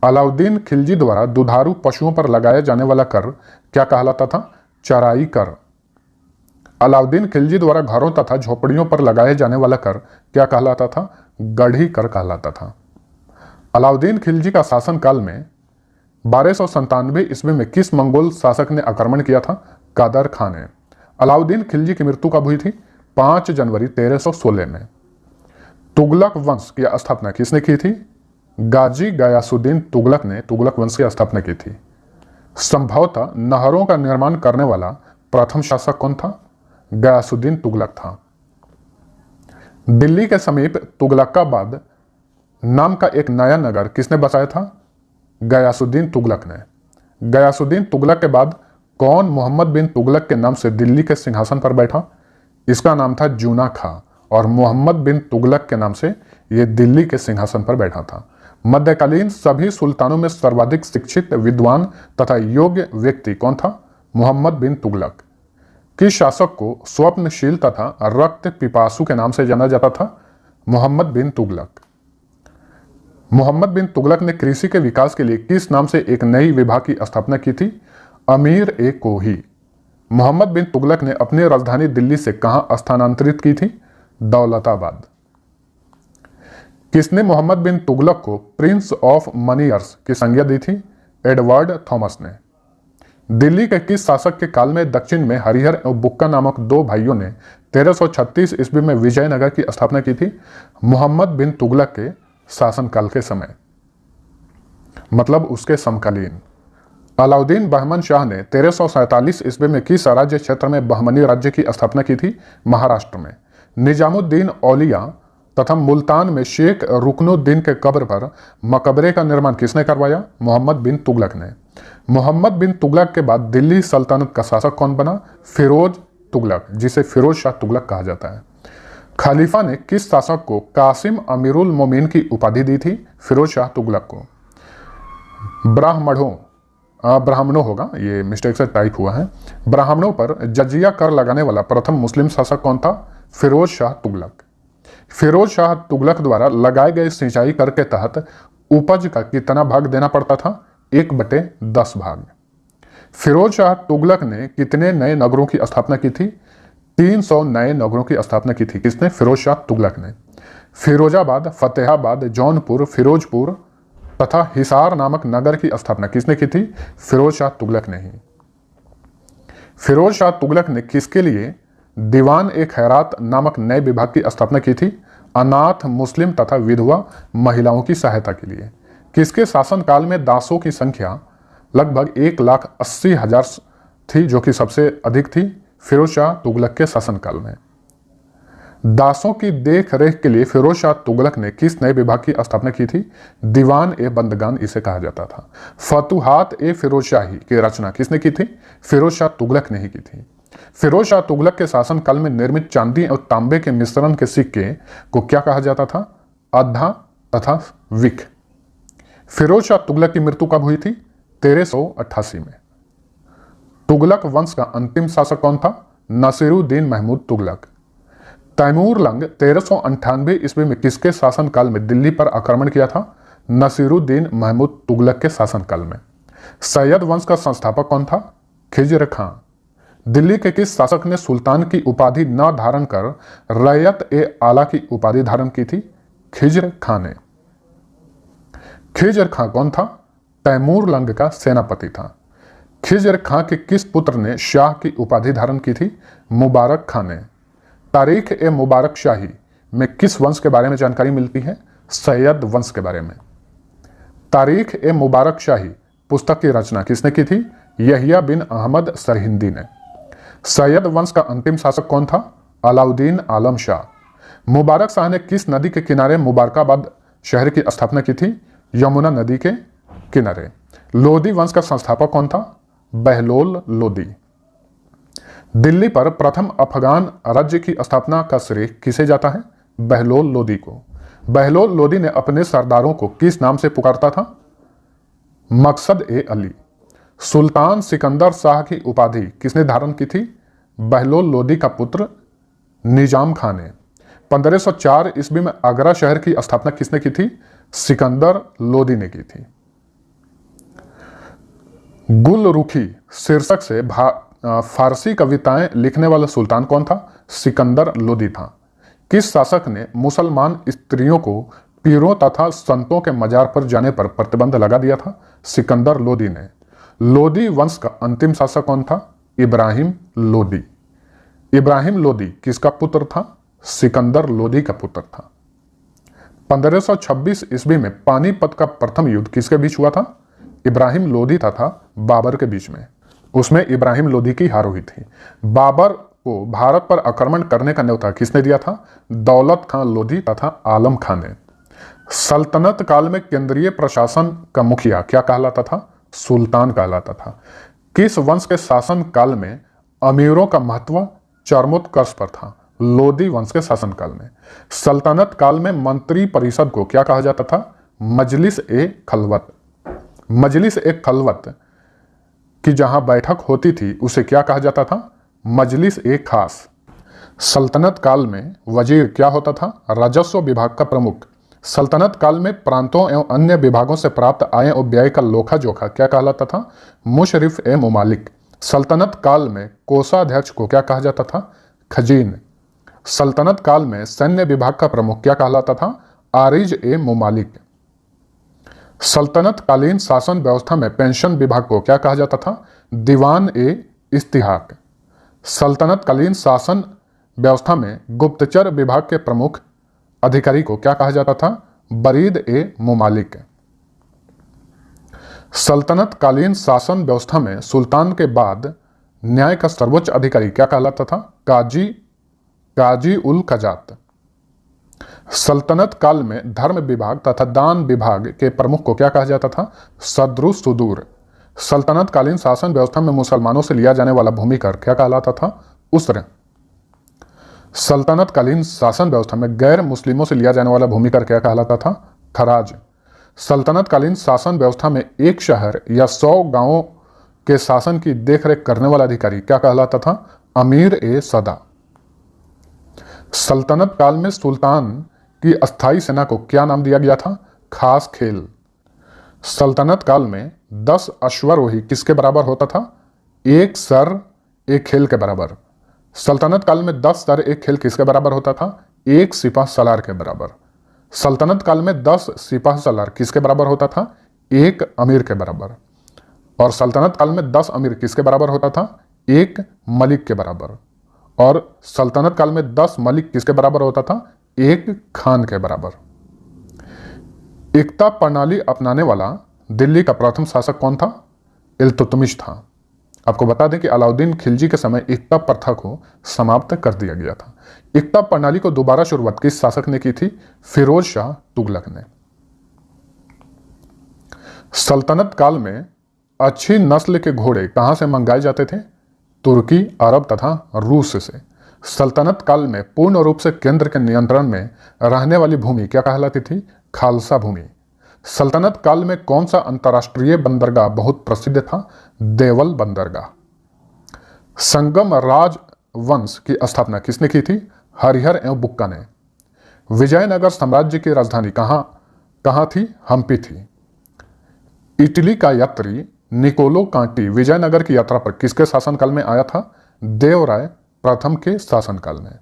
[SPEAKER 1] अलाउद्दीन खिलजी द्वारा दुधारू पशुओं पर लगाया जाने वाला कर क्या कहलाता था? चराई कर। अलाउद्दीन खिलजी द्वारा घरों तथा झोपड़ियों पर लगाए जाने वाला कर क्या कहलाता था? गढ़ी कर कहलाता था। अलाउद्दीन खिलजी का शासनकाल में 1297 ईस्वी में किस मंगोल शासक ने आक्रमण किया था? कादर खान ने। अलाउद्दीन खिलजी की मृत्यु कब हुई थी? 5 जनवरी 1316 में। तुगलक वंश की स्थापना किसने की थी? गाजी गयासुद्दीन तुगलक ने तुगलक वंश की स्थापना की थी। संभवतः नहरों का निर्माण करने वाला प्रथम शासक कौन था? गयासुद्दीन तुगलक था। दिल्ली के समीप तुगलकाबाद नाम का एक नया नगर किसने बसाया था? गयासुद्दीन तुगलक ने। गयासुद्दीन तुगलक के बाद कौन मोहम्मद बिन तुगलक के नाम से दिल्ली के सिंहासन पर बैठा? इसका नाम था जूना खां और मोहम्मद बिन तुगलक के नाम से यह दिल्ली के सिंहासन पर बैठा था। मध्यकालीन सभी सुल्तानों में सर्वाधिक शिक्षित, विद्वान तथा योग्य व्यक्ति कौन था? मोहम्मद बिन तुगलक। किस शासक को स्वप्नशील तथा रक्त पिपासु के नाम से जाना जाता था? मोहम्मद बिन तुगलक। मोहम्मद बिन तुगलक ने कृषि के विकास के लिए किस नाम से एक नई विभाग की स्थापना की थी? अमीर ए कोही। मोहम्मद बिन तुगलक ने अपनी राजधानी दिल्ली से कहां स्थानांतरित की थी? दौलताबाद। किसने मोहम्मद बिन तुगलक को प्रिंस ऑफ मनीयर्स की संज्ञा दी थी? एडवर्ड थॉमस ने। दिल्ली के किस शासक के काल में दक्षिण में हरिहर एवं बुक्का नामक दो भाइयों ने 1336 ईस्वी में विजयनगर की स्थापना की थी? मोहम्मद बिन तुगलक के शासनकाल के समय, मतलब उसके समकालीन। अलाउद्दीन बहमन शाह ने 1347 ईस्वी में किस राज्य क्षेत्र में बहमनी राज्य की स्थापना की थी? महाराष्ट्र में। निजामुद्दीन औलिया तथा मुल्तान में शेख रुकनुद्दीन के कब्र पर मकबरे का निर्माण किसने करवाया? मोहम्मद बिन तुगलक ने। मोहम्मद बिन तुगलक के बाद दिल्ली सल्तनत का शासक कौन बना? फिरोज तुगलक, जिसे फिरोज शाह तुगलक कहा जाता है। खलीफा ने किस शासक को कासिम अमीरुल मोमिन की उपाधि दी थी? फिरोज शाह तुगलक को। ब्राह्मणों होगा, ये मिस्टेक से टाइप हुआ है। ब्राह्मणों पर जजिया कर लगाने वाला प्रथम मुस्लिम शासक कौन था? फिरोज शाह तुगलक। फिरोज शाह तुगलक द्वारा लगाए गए सिंचाई कर के तहत उपज का कितना भाग देना पड़ता था? 1/10 भाग। फिरोज शाह तुगलक ने कितने नए नगरों की स्थापना की थी? 300 नए नगरों की स्थापना की थी। किसने? फिरोज शाह तुगलक ने। फिरोजाबाद, फतेहाबाद, जौनपुर, फिरोजपुर तथा हिसार नामक नगर की स्थापना किसने की थी? फिरोज शाह तुगलक ने ही। फिरोज शाह तुगलक ने किसके लिए दीवान ए खैरात नामक नए विभाग की स्थापना की थी? अनाथ, मुस्लिम तथा विधवा महिलाओं की सहायता के लिए। किसके शासनकाल में दासों की संख्या लगभग 1,80,000 थी, जो कि सबसे अधिक थी? फिरोज शाह तुगलक के शासनकाल में। दासों की देख रेख के लिए फिरोज शाह तुगलक ने किस नए विभाग की स्थापना की थी? दीवान ए बंदगान इसे कहा जाता था। फतुहात ए फिरोज शाही की रचना किसने की थी? फिरोज शाह तुगलक ने ही की थी। फिरोज शाह तुगलक के शासनकाल में निर्मित चांदी और तांबे के मिश्रण के सिक्के को क्या कहा जाता था? अद्धा तथा विक। फिरोज शाह तुगलक की मृत्यु कब हुई थी? 1388 में। तुगलक वंश का अंतिम शासक कौन था? नसीरुद्दीन महमूद तुगलक। तैमूर लंग 1398 ईस्वी में किसके शासनकाल में दिल्ली पर आक्रमण किया था? नसीरुद्दीन महमूद तुगलक के शासनकाल में। सैयद वंश का संस्थापक कौन था? खिजर खां। दिल्ली के किस शासक ने सुल्तान की उपाधि न धारण कर रैयत ए आला की उपाधि धारण की थी? खिजर खां ने। खिजर खां कौन था? तैमूर लंग का सेनापति था। खिजर खां के किस पुत्र ने शाह की उपाधि धारण की थी? मुबारक खां ने। तारीख ए मुबारक शाही में किस वंश के बारे में जानकारी मिलती है? सैयद वंश के बारे में। तारीख ए मुबारक शाही पुस्तक की रचना किसने की थी? यहिया बिन अहमद सरहिंदी ने। सैयद वंश का अंतिम शासक कौन था? अलाउद्दीन आलम शाह। मुबारक शाह ने किस नदी के किनारे मुबारकाबाद शहर की स्थापना की थी? यमुना नदी के किनारे। लोदी वंश का संस्थापक कौन था? बहलोल लोदी। दिल्ली पर प्रथम अफगान राज्य की स्थापना का श्रेय किसे जाता है? बहलोल लोदी को। बहलोल लोदी ने अपने सरदारों को किस नाम से पुकारता था? मकसद ए अली। सुल्तान सिकंदर शाह की उपाधि किसने धारण की थी? बहलोल लोदी का पुत्र निजाम खां ने। 1504 ईस्वी में आगरा शहर की स्थापना किसने की थी? सिकंदर लोदी ने की थी। गुलरुखी शीर्षक से फारसी कविताएं लिखने वाला सुल्तान कौन था? सिकंदर लोदी था। किस शासक ने मुसलमान स्त्रियों को पीरों तथा संतों के मजार पर जाने पर प्रतिबंध लगा दिया था? सिकंदर लोदी ने। लोदी वंश का अंतिम शासक कौन था? इब्राहिम लोदी। इब्राहिम लोदी किसका पुत्र था? सिकंदर लोदी का पुत्र था। 1526 ईस्वी में पानीपत का प्रथम युद्ध किसके बीच हुआ था? इब्राहिम लोदी तथा बाबर के बीच में। उसमें इब्राहिम लोदी की हार हुई थी। बाबर को भारत पर आक्रमण करने का न्योता किसने दिया था? दौलत खां लोदी तथा आलम खां ने। सल्तनत काल में केंद्रीय प्रशासन का मुखिया क्या कहलाता था? सुल्तान कहलाता था। किस वंश के शासन काल में अमीरों का महत्व चरमोत्कर्ष पर था? लोदी वंश के शासनकाल में। सल्तनत काल में मंत्री परिषद को क्या कहा जाता था? मजलिस ए खलवत। मजलिस ए खलवत की जहां बैठक होती थी उसे क्या कहा जाता था? मजलिस ए खास। सल्तनत काल में वजीर क्या होता था? राजस्व विभाग का प्रमुख। सल्तनत काल में प्रांतों एवं अन्य विभागों से प्राप्त आय और व्यय का लोखा जोखा क्या कहलाता था? मुशरिफ ए मुमालिक। सल्तनत काल में कोषाध्यक्ष को क्या कहा जाता था? खजीन। सल्तनत काल में सैन्य विभाग का प्रमुख क्या कहलाता था? आरिज ए मुमालिक। सल्तनत कालीन शासन व्यवस्था में पेंशन विभाग को क्या कहा जाता था? दीवान ए इस्तिहाक। सल्तनत कालीन शासन व्यवस्था में गुप्तचर विभाग के प्रमुख अधिकारी को क्या कहा जाता था? बरीद ए मुमालिक। सल्तनत कालीन शासन व्यवस्था में सुल्तान के बाद न्याय का सर्वोच्च अधिकारी क्या कहलाता था? काजी उल कजात। सल्तनत काल में धर्म विभाग तथा दान विभाग के प्रमुख को क्या कहा जाता था? सद्रु सुदूर। सल्तनत कालीन शासन व्यवस्था में मुसलमानों से लिया जाने वाला भूमि कर क्या कहलाता था? उस्र। सल्तनत कालीन शासन व्यवस्था में गैर मुस्लिमों से लिया जाने वाला भूमि कर क्या कहलाता था? खराज। सल्तनत कालीन शासन व्यवस्था में एक शहर या 100 गांवों के शासन की देखरेख करने वाला अधिकारी क्या कहलाता था? अमीर ए सदा। सल्तनत काल में सुल्तान की अस्थाई सेना को क्या नाम दिया गया था? खास खेल। सल्तनत काल में 10 अश्वारोही किसके बराबर होता था? एक सर एक खेल के बराबर। सल्तनत काल में 10 सर एक खेल किसके बराबर होता था? एक सिपाह सलार के बराबर। सल्तनत काल में 10 सिपाह सलार किसके बराबर होता था? एक अमीर के बराबर। और सल्तनत काल में 10 अमीर किसके बराबर होता था? 1 मलिक के बराबर। और सल्तनत काल में 10 मलिक किसके बराबर होता था? 1 खान के बराबर। एकता प्रणाली अपनाने वाला दिल्ली का प्रथम शासक कौन था? इल्तुतमिश था। आपको बता दें कि अलाउद्दीन खिलजी के समय एकता प्रथा को समाप्त कर दिया गया था। एकता प्रणाली को दोबारा शुरुआत किस शासक ने की थी? फिरोज शाह तुगलक ने। सल्तनत काल में अच्छी नस्ल के घोड़े कहां से मंगाए जाते थे? तुर्की, अरब तथा रूस से। सल्तनत काल में पूर्ण रूप से केंद्र के नियंत्रण में रहने वाली भूमि क्या कहलाती थी? खालसा भूमि। सल्तनत काल में कौन सा अंतर्राष्ट्रीय बंदरगाह बहुत प्रसिद्ध था? देवल बंदरगाह। संगम राजवंश की स्थापना किसने की थी? हरिहर एवं बुक्का ने। विजयनगर साम्राज्य की राजधानी कहाँ थी? हम्पी थी। इटली का यात्री निकोलो कांटी विजयनगर की यात्रा पर किसके शासनकाल में आया था? देवराय प्रथम के शासनकाल में।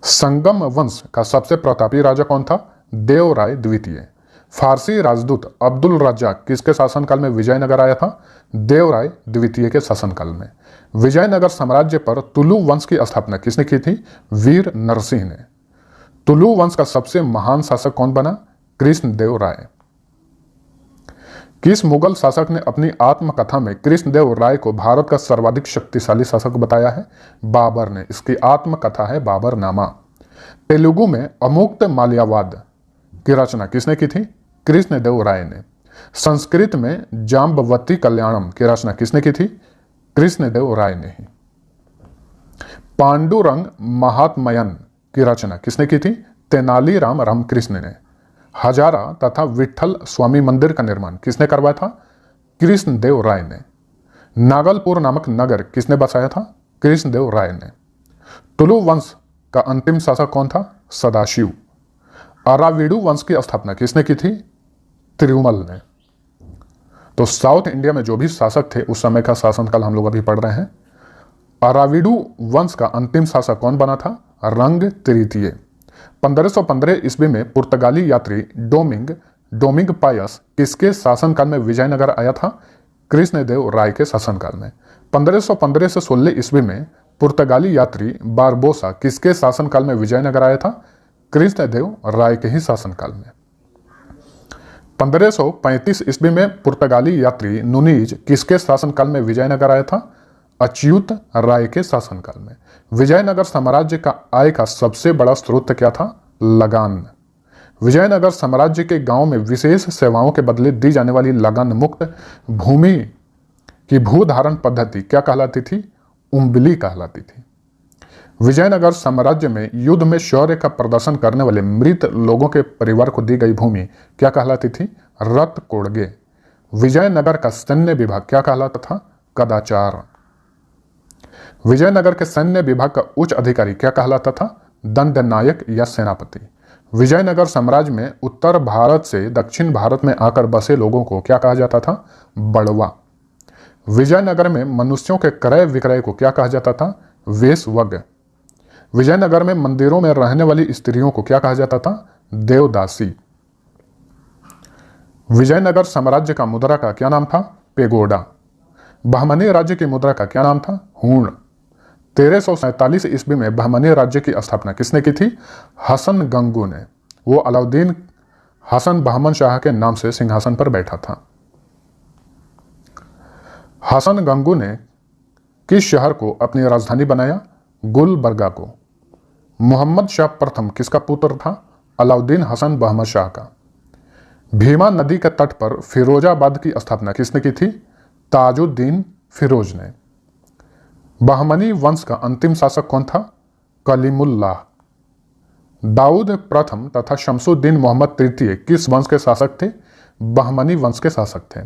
[SPEAKER 1] संगम वंश का सबसे प्रतापी राजा कौन था? देवराय द्वितीय। फारसी राजदूत अब्दुल रज्जाक किसके शासनकाल में विजयनगर आया था? देवराय द्वितीय के शासनकाल में। विजयनगर साम्राज्य पर तुलु वंश की स्थापना किसने की थी? वीर नरसिंह ने। तुलु वंश का सबसे महान शासक कौन बना? कृष्णदेव राय। किस मुगल शासक ने अपनी आत्मकथा में कृष्णदेव राय को भारत का सर्वाधिक शक्तिशाली शासक बताया है? बाबर ने। इसकी आत्मकथा है बाबरनामा। तेलुगु में अमुक्त माल्यावाद की रचना किसने की थी? कृष्णदेव राय ने। संस्कृत में जाम्बवती कल्याणम की रचना किसने की थी? कृष्णदेव राय ने ही। पांडुरंग महात्मयन की रचना किसने की थी? तेनालीराम रामकृष्ण ने। हजारा तथा विठल स्वामी मंदिर का निर्माण किसने करवाया था? कृष्णदेव राय ने। नागलपुर नामक नगर किसने बसाया था? कृष्णदेव राय ने। तुलु वंश का अंतिम शासक कौन था? सदाशिव। अराविडु वंश की स्थापना किसने की थी? तिरुमल ने। तो साउथ इंडिया में जो भी शासक थे उस समय का शासनकाल हम लोग अभी पढ़ रहे हैं। अराविडु वंश का अंतिम शासक कौन बना था? रंग तृतीय। 1515 ईस्वी में पुर्तगाली यात्री डोमिंग पायस किसके शासनकाल में विजयनगर आया था? कृष्णदेव राय के शासनकाल में। 1515 से 16 ईस्वी में पुर्तगाली यात्री बारबोसा किसके शासनकाल में विजयनगर आया था? कृष्णदेव राय के ही शासनकाल में। 1535 ईस्वी में पुर्तगाली यात्री नुनीज किसके शासनकाल में विजयनगर आया था? अच्युत राय के शासनकाल में। विजयनगर साम्राज्य का आय का सबसे बड़ा स्रोत क्या था? लगान। विजयनगर साम्राज्य के गांव में विशेष सेवाओं के बदले दी जाने वाली लगान मुक्त भूमि की भूधारण पद्धति क्या कहलाती थी? उम्बली कहलाती थी। विजयनगर साम्राज्य में युद्ध में शौर्य का प्रदर्शन करने वाले मृत लोगों के परिवार को दी गई भूमि क्या कहलाती थी? रत्कोड़गे। विजयनगर का सैन्य विभाग क्या कहलाता था? कदाचार। विजयनगर के सैन्य विभाग का उच्च अधिकारी क्या कहलाता था? दंडनायक या सेनापति। विजयनगर साम्राज्य में उत्तर भारत से दक्षिण भारत में आकर बसे लोगों को क्या कहा जाता था? बड़वा। विजयनगर में मनुष्यों के क्रय विक्रय को क्या कहा जाता था? वेश्यवग। विजयनगर में मंदिरों में रहने वाली स्त्रियों को क्या कहा जाता था? देवदासी। विजयनगर साम्राज्य का मुद्रा का क्या नाम था? पेगोडा। बहमनी राज्य की मुद्रा का क्या नाम था? हूण। 1347 ईस्वी में बहमनी राज्य की स्थापना किसने की थी? हसन गंगू ने। वो अलाउद्दीन हसन बहमन शाह के नाम से सिंहासन पर बैठा था। हसन गंगू ने किस शहर को अपनी राजधानी बनाया? गुलबर्गा को। मोहम्मद शाह प्रथम किसका पुत्र था? अलाउद्दीन हसन बहमन शाह का। भीमा नदी के तट पर फिरोजाबाद की स्थापना किसने की थी? ताजुद्दीन फिरोज ने। बहमनी वंश का अंतिम शासक कौन था? कलीमुल्लाह। दाऊद प्रथम तथा शमसुद्दीन मोहम्मद तृतीय किस वंश के शासक थे? बहमनी वंश के शासक थे।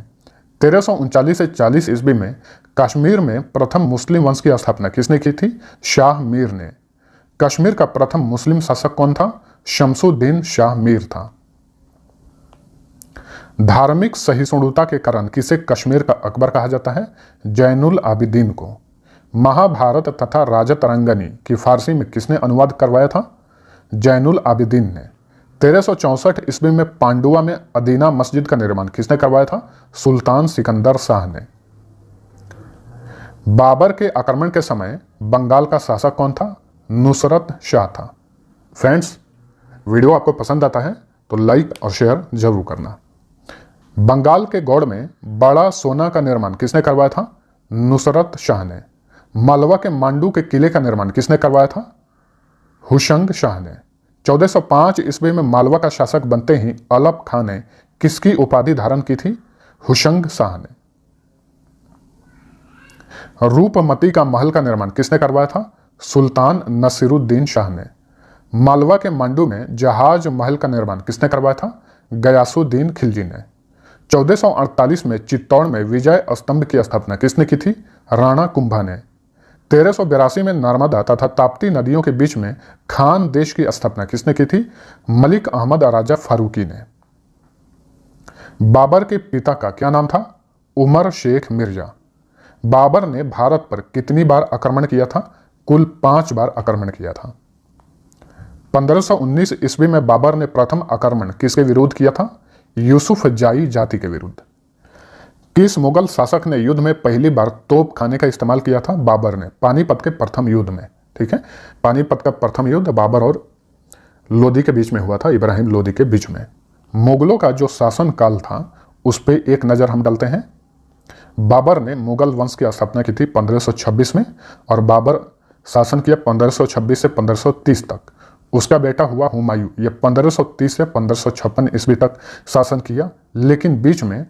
[SPEAKER 1] 1339 से 40 ईस्वी में कश्मीर में प्रथम मुस्लिम वंश की स्थापना किसने की थी? शाह मीर ने। कश्मीर का प्रथम मुस्लिम शासक कौन था? शमसुद्दीन शाह मीर था। धार्मिक सहिष्णुता के कारण किसे कश्मीर का अकबर कहा जाता है? जैनुल आबिदीन को। महाभारत तथा राजा तरंगनी की फारसी में किसने अनुवाद करवाया था? जैनुल आबिदीन ने। 1364 ईस्वी में पांडुआ में अदीना मस्जिद का निर्माण किसने करवाया था? सुल्तान सिकंदर शाह ने। बाबर के आक्रमण के समय बंगाल का शासक कौन था? नुसरत शाह था। फ्रेंड्स, वीडियो आपको पसंद आता है तो लाइक और शेयर जरूर करना। बंगाल के गौड़ में बड़ा सोना का निर्माण किसने करवाया था? नुसरत शाह ने। मालवा के मांडू के किले का निर्माण किसने करवाया था? हुशंग शाह ने। 1405 ईस्वी में मालवा का शासक बनते ही अलप खां ने किसकी उपाधि धारण की थी? हुशंग शाह ने। रूपमती का महल का निर्माण किसने करवाया था? सुल्तान नसीरुद्दीन शाह ने। मालवा के मांडू में जहाज महल का निर्माण किसने करवाया था? गयासुद्दीन खिलजी ने। 1448 में चित्तौड़ में विजय स्तंभ की स्थापना किसने की थी? राणा कुंभा ने। 1382 में नर्मदा तथा ताप्ती नदियों के बीच में खान देश की स्थापना किसने की थी? मलिक अहमद राजा फारूकी ने। बाबर के पिता का क्या नाम था? उमर शेख मिर्जा। बाबर ने भारत पर कितनी बार आक्रमण किया था? कुल 5 बार आक्रमण किया था। 1519 ईस्वी में बाबर ने प्रथम आक्रमण किसके विरुद्ध किया था? यूसुफ जाई जाति के विरुद्ध। किस मुगल शासक ने युद्ध में पहली बार तोप खाने का इस्तेमाल किया था? बाबर ने। पानीपत के प्रथम युद्ध में। ठीक है, पानीपत का प्रथम युद्ध बाबर और लोदी के बीच में हुआ था, इब्राहिम लोदी के बीच में। मुगलों का जो शासन काल था उस पर एक नजर हम डालते हैं। बाबर ने मुगल वंश की स्थापना की थी 1526 में और बाबर शासन किया 1526 से 1530 तक। उसका बेटा हुआ हुमायूं, ये 1530 से 1556 ईस्वी तक शासन किया, लेकिन बीच में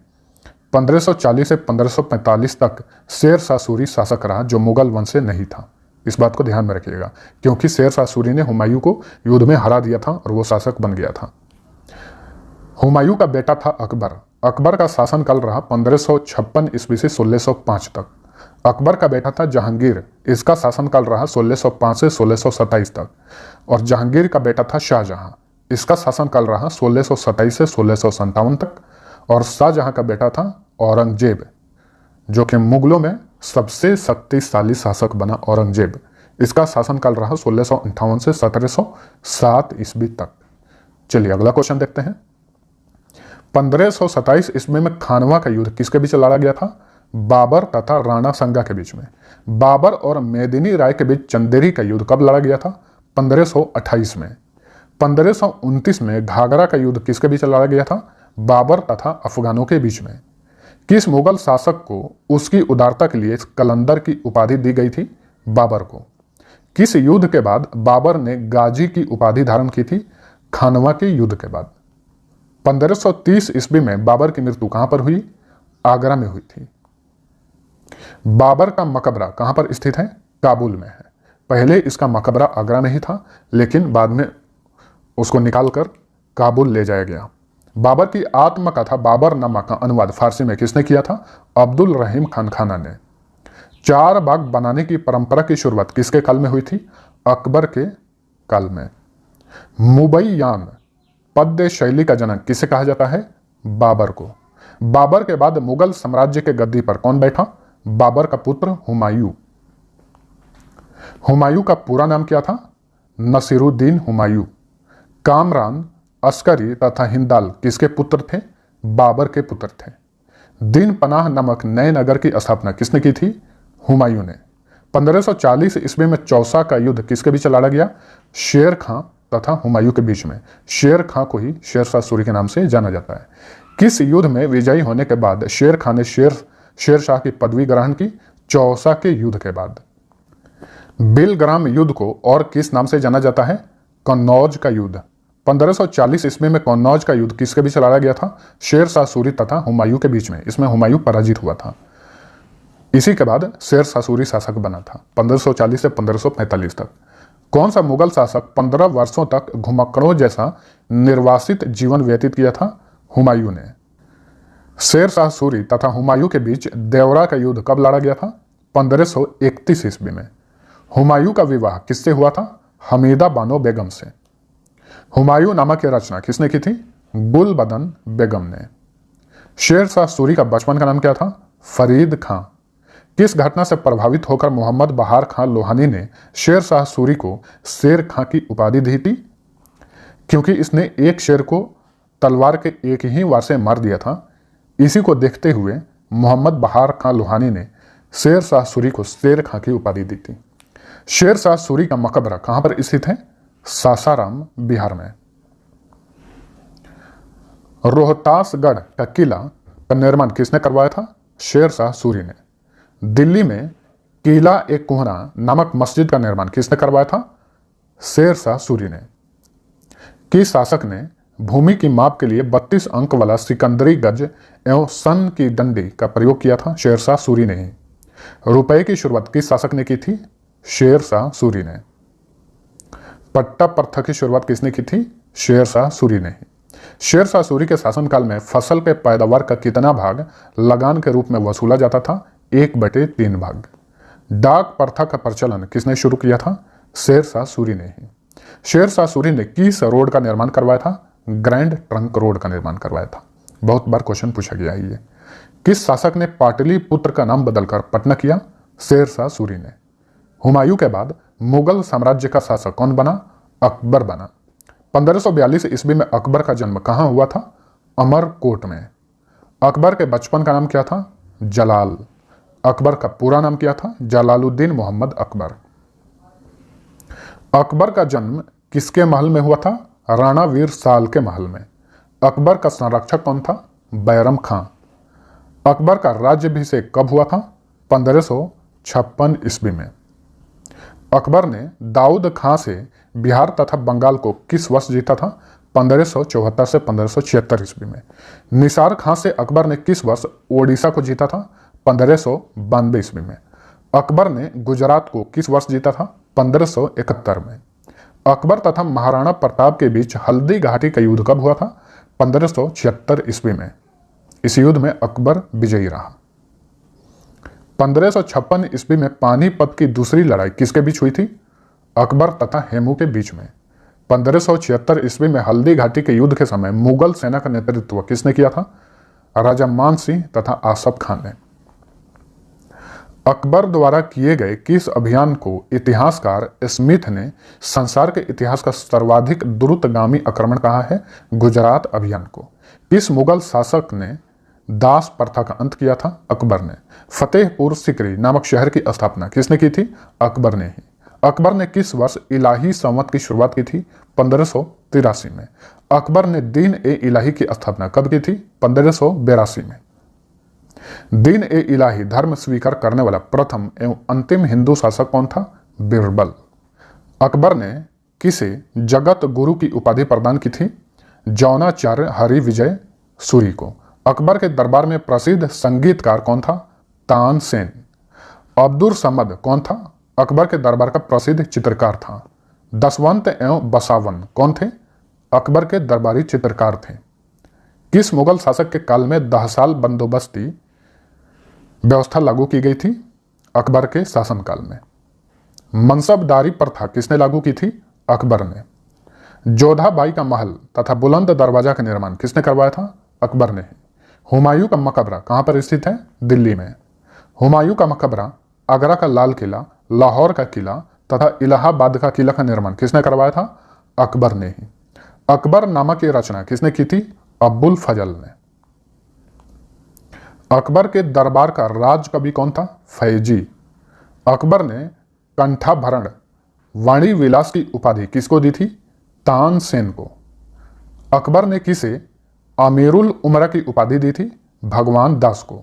[SPEAKER 1] 1540 से 1545 तक शेर शाह सूरी शासक रहा जो मुगल वंश से नहीं था। इस बात को ध्यान में रखिएगा, क्योंकि शेर शाह सूरी ने हुमायूं को युद्ध में हरा दिया था और वो शासक बन गया था। हुमायूं का बेटा था अकबर। अकबर का शासनकाल रहा 1556 ईस्वी से 1605 तक। अकबर का बेटा था जहांगीर। इसका शासनकाल रहा 1605 से 1627 तक। और जहांगीर का बेटा था शाहजहां। इसका शासनकाल रहा 1627 से 1657 तक। और शाहजहां का बेटा था औरंगजेब, जो कि मुगलों में सबसे शक्तिशाली शासक बना। औरंगजेब, इसका शासनकाल रहा 1658 से 1707 ईस्वी तक। चलिए अगला क्वेश्चन देखते हैं। 1527 ईस्वी में खानवा का युद्ध किसके बीच लड़ा गया था? बाबर तथा राणा संगा के बीच में। बाबर और मेदिनी राय के बीच चंदेरी का युद्ध कब लड़ा गया था? 1528 में। 1529 में घाघरा का युद्ध किसके बीच लड़ा गया था? बाबर तथा अफगानों के बीच में। किस मुगल शासक को उसकी उदारता के लिए कलंदर की उपाधि दी गई थी? बाबर को। किस युद्ध के बाद बाबर ने गाजी की उपाधि धारण की थी? खानवा के युद्ध के बाद। 1530 ईस्वी में बाबर की मृत्यु कहां पर हुई? आगरा में हुई थी। बाबर का मकबरा कहां पर स्थित है? काबुल में है। पहले इसका मकबरा आगरा में ही था, लेकिन बाद में उसको निकालकर काबुल ले जाया गया। बाबर की आत्मकथा बाबरनामा का अनुवाद फारसी में किसने किया था? अब्दुल रहीम खान खाना ने। 4 बाग बनाने की परंपरा की शुरुआत किसके काल में हुई थी? अकबर के काल में। मुबैयान पद्य शैली का जनक किसे कहा जाता है? बाबर को। बाबर के बाद मुगल साम्राज्य के गद्दी पर कौन बैठा? बाबर का पुत्र हुमायूं। हुमायूं का पूरा नाम क्या था? नसीरुद्दीन हुमायूं। कामरान, अस्करी तथा हिंदाल किसके पुत्र थे? बाबर के पुत्र थे। दिन पनाह नामक नए नगर की स्थापना किसने की थी? हुमायूं ने। 1540 ईस्वी में चौसा का युद्ध किसके बीच लड़ा गया? शेर खां तथा हुमायूं के बीच में। शेर खां को ही शेर शाह सूरी के नाम से जाना जाता है। किस युद्ध में विजयी होने के बाद शेर खां ने शेर शाह की पदवी ग्रहण की? चौसा के युद्ध के बाद। बिलग्राम युद्ध को और किस नाम से जाना जाता है? कन्नौज का युद्ध। 1540 ईस्वी में कन्नौज का युद्ध किसके बीच लड़ा गया था? शेर शाह सूरी तथा हुमायूं के बीच में। इसमें हुमायूं पराजित हुआ था। इसी के बाद शेर शाह सूरी शासक बना था 1540 से 1545 तक। कौन सा मुगल शासक 15 वर्षों तक घुमक्कड़ों जैसा निर्वासित जीवन व्यतीत किया था? हुमायूं ने। शेर शाह सूरी तथा हुमायूं के बीच देवरा का युद्ध कब लड़ा गया था? 1531 ईस्वी में। हुमायूं का विवाह किससे हुआ था? हमीदा बानो बेगम से। हुमायूं नामा की रचना किसने की थी? गुलबदन बेगम ने। शेर शाह सूरी का बचपन का नाम क्या था? फरीद खां। किस घटना से प्रभावित होकर मोहम्मद बहार खां लोहानी ने शेर शाह सूरी को शेर खां की उपाधि दी थी? क्योंकि इसने एक शेर को तलवार के एक ही वार से मार दिया था। इसी को देखते हुए मोहम्मद बहार खां लोहानी ने शेर शाह सूरी को शेर खां की उपाधि दी थी। शेर शाह सूरी का मकबरा कहां पर स्थित है? सासाराम, बिहार में। रोहतासगढ़ का किला का निर्माण किसने करवाया था? शेर शाह सूरी ने। दिल्ली में किला ए कुहरा नामक मस्जिद का निर्माण किसने करवाया था? शेर शाह सूरी ने। किस शासक ने भूमि की माप के लिए 32 अंक वाला सिकंदरी गज एवं सन की डंडी का प्रयोग किया था? शेर शाह सूरी ने ही। रुपए की शुरुआत किस शासक ने की थी? शेर शाह सूरी ने। पट्टा प्रथा की शुरुआत किसने की थी? शेर शाह सूरी ने ही। शेर शाह सूरी के शासनकाल में फसल के पैदावार का कितना भाग लगान के रूप में वसूला जाता था? 1/3 भाग। डाक प्रथा का प्रचलन किसने शुरू किया था? शेर शाह सूरी ने ही। शेर शाह सूरी ने किस रोड का निर्माण करवाया था? ग्रैंड ट्रंक रोड का निर्माण करवाया था। बहुत बार क्वेश्चन पूछा गया है ये। किस शासक ने पाटलिपुत्र का नाम बदलकर पटना किया? शेर शाह सूरी ने। हुमायूं के बाद मुगल साम्राज्य का शासक कौन बना? अकबर बना। 1542 ईस्वी में अकबर का जन्म कहां हुआ था? अमरकोट में। अकबर के बचपन का नाम क्या था? जलाल। अकबर का पूरा नाम क्या था? जलालुद्दीन मोहम्मद अकबर। अकबर का जन्म किसके महल में हुआ था? राणा वीर साल के महल में। अकबर का संरक्षक कौन था? बैरम खां। अकबर का राज्याभिषेक कब हुआ था? 1556 ईस्वी में। अकबर ने दाऊद खां से बिहार तथा बंगाल को किस वर्ष जीता था? 1574 से 1576 ईस्वी में। निसार खां से अकबर ने किस वर्ष ओडिशा को जीता था? 1592 ईस्वी में। अकबर ने गुजरात को किस वर्ष जीता था? 1571 में। अकबर तथा महाराणा प्रताप के बीच हल्दी घाटी का युद्ध कब हुआ था? 1576 ईस्वी में। इस युद्ध में अकबर विजयी रहा। 1556 ईस्वी में पानीपत की दूसरी लड़ाई किसके बीच हुई थी? अकबर तथा हेमू के बीच में। 1576 ईस्वी में हल्दी घाटी के युद्ध के समय मुगल सेना का नेतृत्व किसने किया था? राजा मान सिंह तथा आसफ खान ने। अकबर द्वारा किए गए किस अभियान को इतिहासकार स्मिथ ने संसार के इतिहास का सर्वाधिक द्रुतगामी आक्रमण कहा है? गुजरात अभियान को। किस मुगल शासक ने दास प्रथा का अंत किया था? अकबर ने। फतेहपुर सिकरी नामक शहर की स्थापना किसने की थी? अकबर ने ही। अकबर ने किस वर्ष इलाही संवत की शुरुआत की थी? 1583 में। अकबर ने दीन ए इलाही की स्थापना कब की थी? 1582 में। दीन ए इलाही धर्म स्वीकार करने वाला प्रथम एवं अंतिम हिंदू शासक कौन था? बीरबल। अकबर ने किसे जगत गुरु की उपाधि प्रदान की थी? जौनाचार्य हरि विजय सूरी को। अकबर के दरबार में प्रसिद्ध संगीतकार कौन था? तानसेन। अब्दुल समद कौन था? अकबर के दरबार का प्रसिद्ध चित्रकार था। दसवंत एवं बसावन कौन थे? अकबर के दरबारी चित्रकार थे। किस मुगल शासक के काल में 10 साल बंदोबस्ती व्यवस्था लागू की गई थी? अकबर के शासनकाल में। मनसबदारी प्रथा किसने लागू की थी? अकबर ने। जोधाबाई का महल तथा बुलंद दरवाजा का निर्माण किसने करवाया था? अकबर ने। हुमायूं का मकबरा कहां पर स्थित है? दिल्ली में। हुमायूं का मकबरा, आगरा का लाल किला, लाहौर का किला तथा इलाहाबाद का किला का निर्माण किसने करवाया था? अकबर ने ही। अकबरनामा की रचना किसने की थी? अब्बुल फजल ने। अकबर के दरबार का राजकवि कौन था? फैजी। अकबर ने कंठाभरण वाणी विलास की उपाधि किसको दी थी? तानसेन को। अकबर ने किसे अमीरुल उमरा की उपाधि दी थी? भगवान दास को।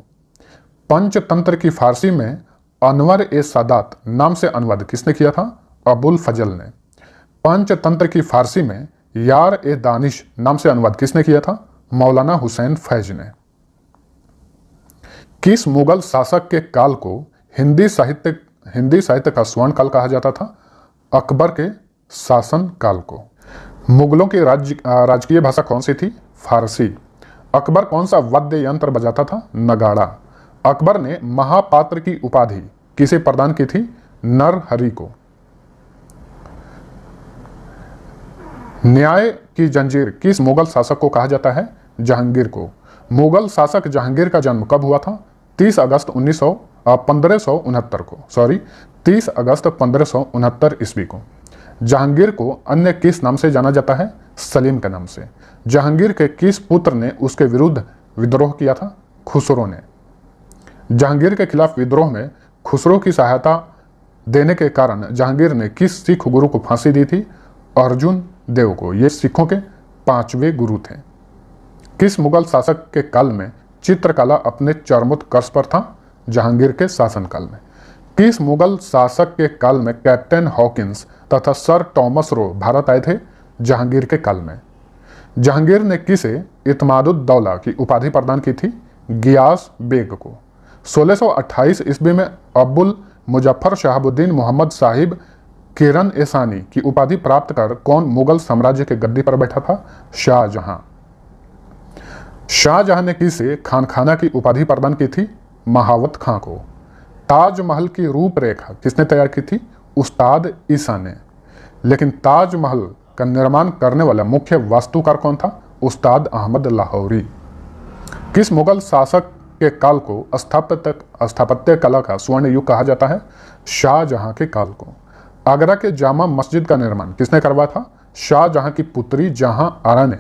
[SPEAKER 1] पंचतंत्र की फारसी में अनवर ए सादात नाम से अनुवाद किसने किया था? अबुल फजल ने। पंचतंत्र की फारसी में यार ए दानिश नाम से अनुवाद किसने किया था? मौलाना हुसैन फैज ने। किस मुगल शासक के काल को हिंदी साहित्य का स्वर्ण काल कहा जाता था? अकबर के शासन काल को। मुगलों की राजकीय भाषा कौन सी थी? फारसी। अकबर कौन सा वाद्य यंत्र बजाता था? नगाड़ा। अकबर ने महापात्र की उपाधि किसे प्रदान की थी? नरहरि को। न्याय की जंजीर किस मुगल शासक को कहा जाता है? जहांगीर को। मुगल शासक जहांगीर का जन्म कब हुआ था? 30 अगस्त 1569 को। 30 अगस्त 1569 ईस्वी को। जहांगीर को अन्य किस नाम से जाना जाता है? सलीम के नाम से। जहांगीर के किस पुत्र ने उसके विरुद्ध विद्रोह किया था? खुसरो ने। जहांगीर के खिलाफ विद्रोह में खुसरो की सहायता देने के कारण जहांगीर ने किस सिख गुरु को फांसी दी थी? अर्जुन देव को। ये सिखों के 5वें गुरु थे। किस मुगल शासक के काल में चित्रकला अपने चरमोत्कर्ष पर था? जहांगीर के शासनकाल में। किस मुगल शासक के काल में कैप्टन हॉकिंस तथा सर टॉमस रो भारत आए थे? जहांगीर के काल में। जहांगीर ने किसे इत्मादुद्दौला की उपाधि प्रदान की थी? गियास बेग को। 1628 ईस्वी में अब्बुल मुजफ्फर शहाबुद्दीन मोहम्मद साहिब किरण एसानी की उपाधि प्राप्त कर कौन मुगल साम्राज्य के गद्दी पर बैठा था? शाहजहां। शाहजहां ने किसे खानखाना की उपाधि प्रदान की थी? महावत खां को। ताजमहल की रूपरेखा किसने तैयार की थी? उस्ताद ईसा ने। लेकिन ताजमहल का निर्माण करने वाला मुख्य वास्तुकार कौन था? उस्ताद अहमद लाहौरी। किस मुगल शासक के काल को स्थापत्य कला का स्वर्ण युग कहा जाता है? शाहजहां के काल को। आगरा के जामा मस्जिद का निर्माण किसने करवाया था? शाहजहां की पुत्री जहां आरा ने।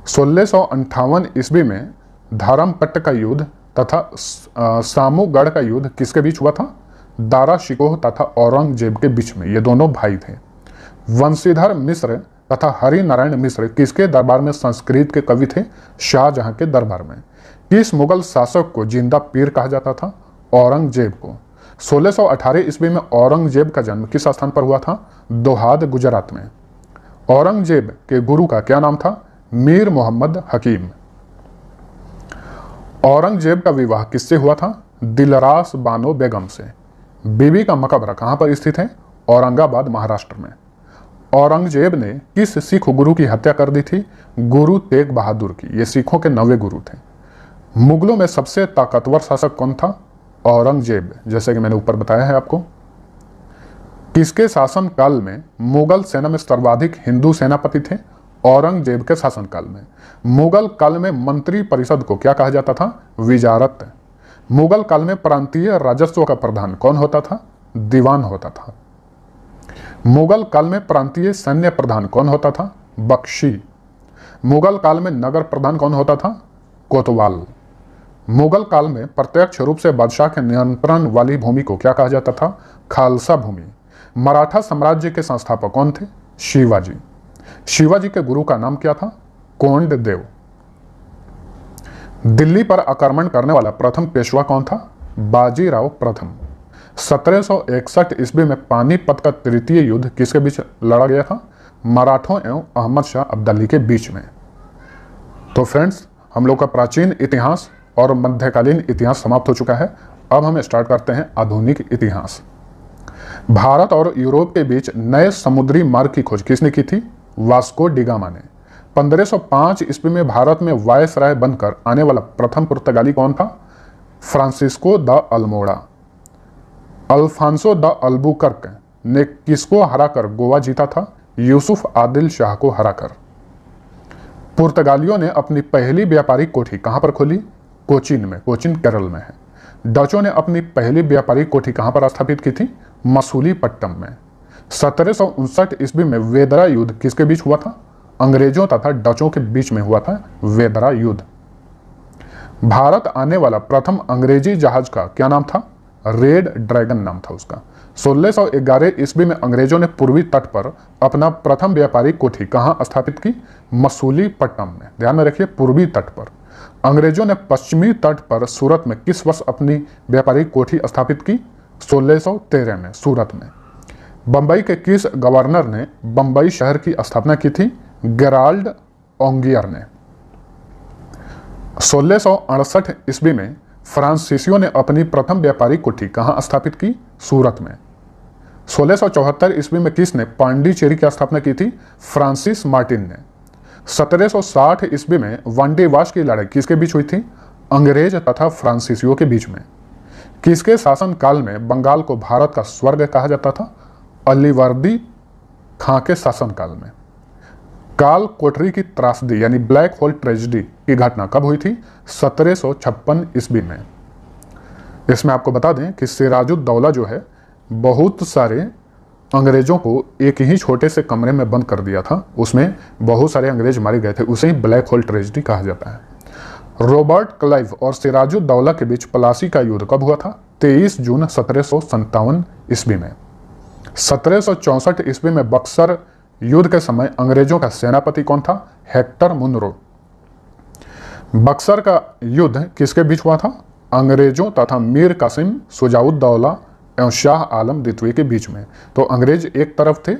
[SPEAKER 1] 1658 ईस्वी में धर्मपट्ट का युद्ध तथा सामूगढ़ का युद्ध किसके बीच हुआ था? दारा शिकोह तथा औरंगजेब के बीच में। ये दोनों भाई थे। वंशीधर मिश्र तथा हरि नारायण मिश्र किसके दरबार में संस्कृत के कवि थे? शाहजहां के दरबार में। किस मुगल शासक को जिंदा पीर कहा जाता था? औरंगजेब को। 1618 ईस्वी में औरंगजेब का जन्म किस स्थान पर हुआ था? दोहाद, गुजरात में। औरंगजेब के गुरु का क्या नाम था? मीर मोहम्मद हकीम। औरंगजेब का विवाह किससे हुआ था? दिलरास बानो बेगम से। बीबी का मकबरा कहां पर स्थित है? औरंगाबाद, महाराष्ट्र में। औरंगजेब ने किस सिख गुरु की हत्या कर दी थी? गुरु तेग बहादुर की। ये सिखों के 9वें गुरु थे। मुगलों में सबसे ताकतवर शासक कौन था? औरंगजेब, जैसे कि मैंने ऊपर बताया है आपको। किसके शासन काल में मुगल सेना में सर्वाधिक हिंदू सेनापति थे? औरंगजेब के शासनकाल में। मुगल काल में मंत्री परिषद को क्या कहा जाता था? विजारत। मुगल काल में प्रांतीय राजस्व का प्रधान कौन होता था? दीवान होता था। मुगल काल में प्रांतीय सैन्य प्रधान कौन होता था? बख्शी। मुगल काल में नगर प्रधान कौन होता था? कोतवाल। मुगल काल में प्रत्यक्ष रूप से बादशाह के नियंत्रण वाली भूमि को क्या कहा जाता था? खालसा भूमि। मराठा साम्राज्य के संस्थापक कौन थे? शिवाजी। शिवाजी के गुरु का नाम क्या था? कोंडदेव। दिल्ली पर आक्रमण करने वाला प्रथम पेशवा कौन था? बाजीराव प्रथम। 1761 ईस्वी में पानीपत का तृतीय युद्ध किसके बीच लड़ा गया था? मराठों एवं अहमद शाह अब्दाली के बीच में। तो फ्रेंड्स, हम लोग का प्राचीन इतिहास और मध्यकालीन इतिहास समाप्त हो चुका है। अब हम स्टार्ट करते हैं आधुनिक इतिहास। भारत और यूरोप के बीच नए समुद्री मार्ग की खोज किसने की थी? वास्को डिगामा ने। 1505 ईस्वी में भारत में वायसराय बनकर आने वाला प्रथम पुर्तगाली कौन था? Francisco de Almora. Alfonso de Albuquerque ने किसको हराकर गोवा जीता था? यूसुफ आदिल शाह को हराकर। पुर्तगालियों ने अपनी पहली व्यापारिक कोठी कहां पर खोली? कोचीन में। कोचीन केरल में है। डचों ने अपनी पहली व्यापारिक कोठी कहां पर स्थापित की थी? मसूलीपट्टम में। 1759 ईस्वी में वेदरा युद्ध किसके बीच हुआ था? अंग्रेजों तथा डचों के बीच में हुआ था वेदरा युद्ध। भारत आने वाला प्रथम अंग्रेजी जहाज का क्या नाम था? रेड ड्रैगन नाम था उसका। 1611 ईस्वी में अंग्रेजों ने पूर्वी तट पर अपना प्रथम व्यापारिक कोठी कहां स्थापित की? मसूलीपट्टम में। ध्यान में रखिए, पूर्वी तट पर। अंग्रेजों ने पश्चिमी तट पर सूरत में किस वर्ष अपनी व्यापारिक कोठी स्थापित की? 1613 में सूरत में। बंबई के किस गवर्नर ने बंबई शहर की स्थापना की थी? गेराल्ड ओंगियर ने। 1668 ईस्वी में फ्रांसीसियों ने अपनी प्रथम व्यापारिक कोठी कहां स्थापित की? सूरत में। 1674 ईस्वी में किसने पांडिचेरी की स्थापना की थी? फ्रांसिस मार्टिन ने। 1760 ईस्वी में वांडीवाश की लड़ाई किसके बीच हुई थी? अंग्रेज तथा फ्रांसीसियों के बीच में। किसके शासन काल में बंगाल को भारत का स्वर्ग कहा जाता था? अलीवर्दी खां के शासन काल में। काल कोठरी की त्रासदी यानी ब्लैक होल ट्रेजेडी की घटना कब हुई थी? 1756 ईस्वी में। इसमें आपको बता दें कि सिराजुद्दौला जो है, बहुत सारे अंग्रेजों को एक ही छोटे से कमरे में बंद कर दिया था। उसमें बहुत सारे अंग्रेज मारे गए थे। उसे ही ब्लैक होल ट्रेजेडी कहा जाता है। रॉबर्ट क्लाइव और सिराजुद्दौला के बीच प्लासी का युद्ध कब हुआ था? 23 जून 1757 ईस्वी में। 1764 ईस्वी में बक्सर युद्ध के समय अंग्रेजों का सेनापति कौन था? Hector Munro. बक्सर का युद्ध किसके बीच हुआ था? अंग्रेजों तथा मीर कासिम शुजाउद्दौला एवं शाह आलम द्वितीय के बीच में। तो अंग्रेज एक तरफ थे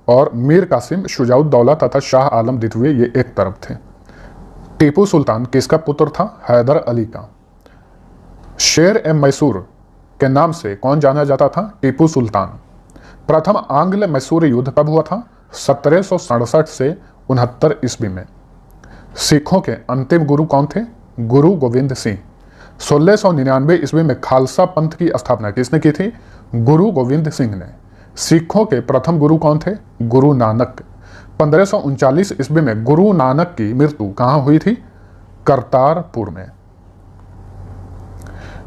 [SPEAKER 1] और मीर कासिम शुजाउद्दौला तथा शाह आलम द्वितीय ये एक तरफ थे। टीपू सुल्तान किसका पुत्र था? हैदर अली का। शेर ए मैसूर के नाम से कौन जाना जाता था? टीपू सुल्तान। प्रथम आंग्ल मैसूर युद्ध कब हुआ था? 1767 से 69 ईस्वी में। सिखों के अंतिम गुरु कौन थे? गुरु गोविंद सिंह। 1699 ईस्वी में खालसा पंथ की स्थापना किसने की थी? गुरु गोविंद सिंह ने। सिखों के प्रथम गुरु कौन थे? गुरु नानक। 1539 ईस्वी में गुरु नानक की मृत्यु कहां हुई थी? करतारपुर में।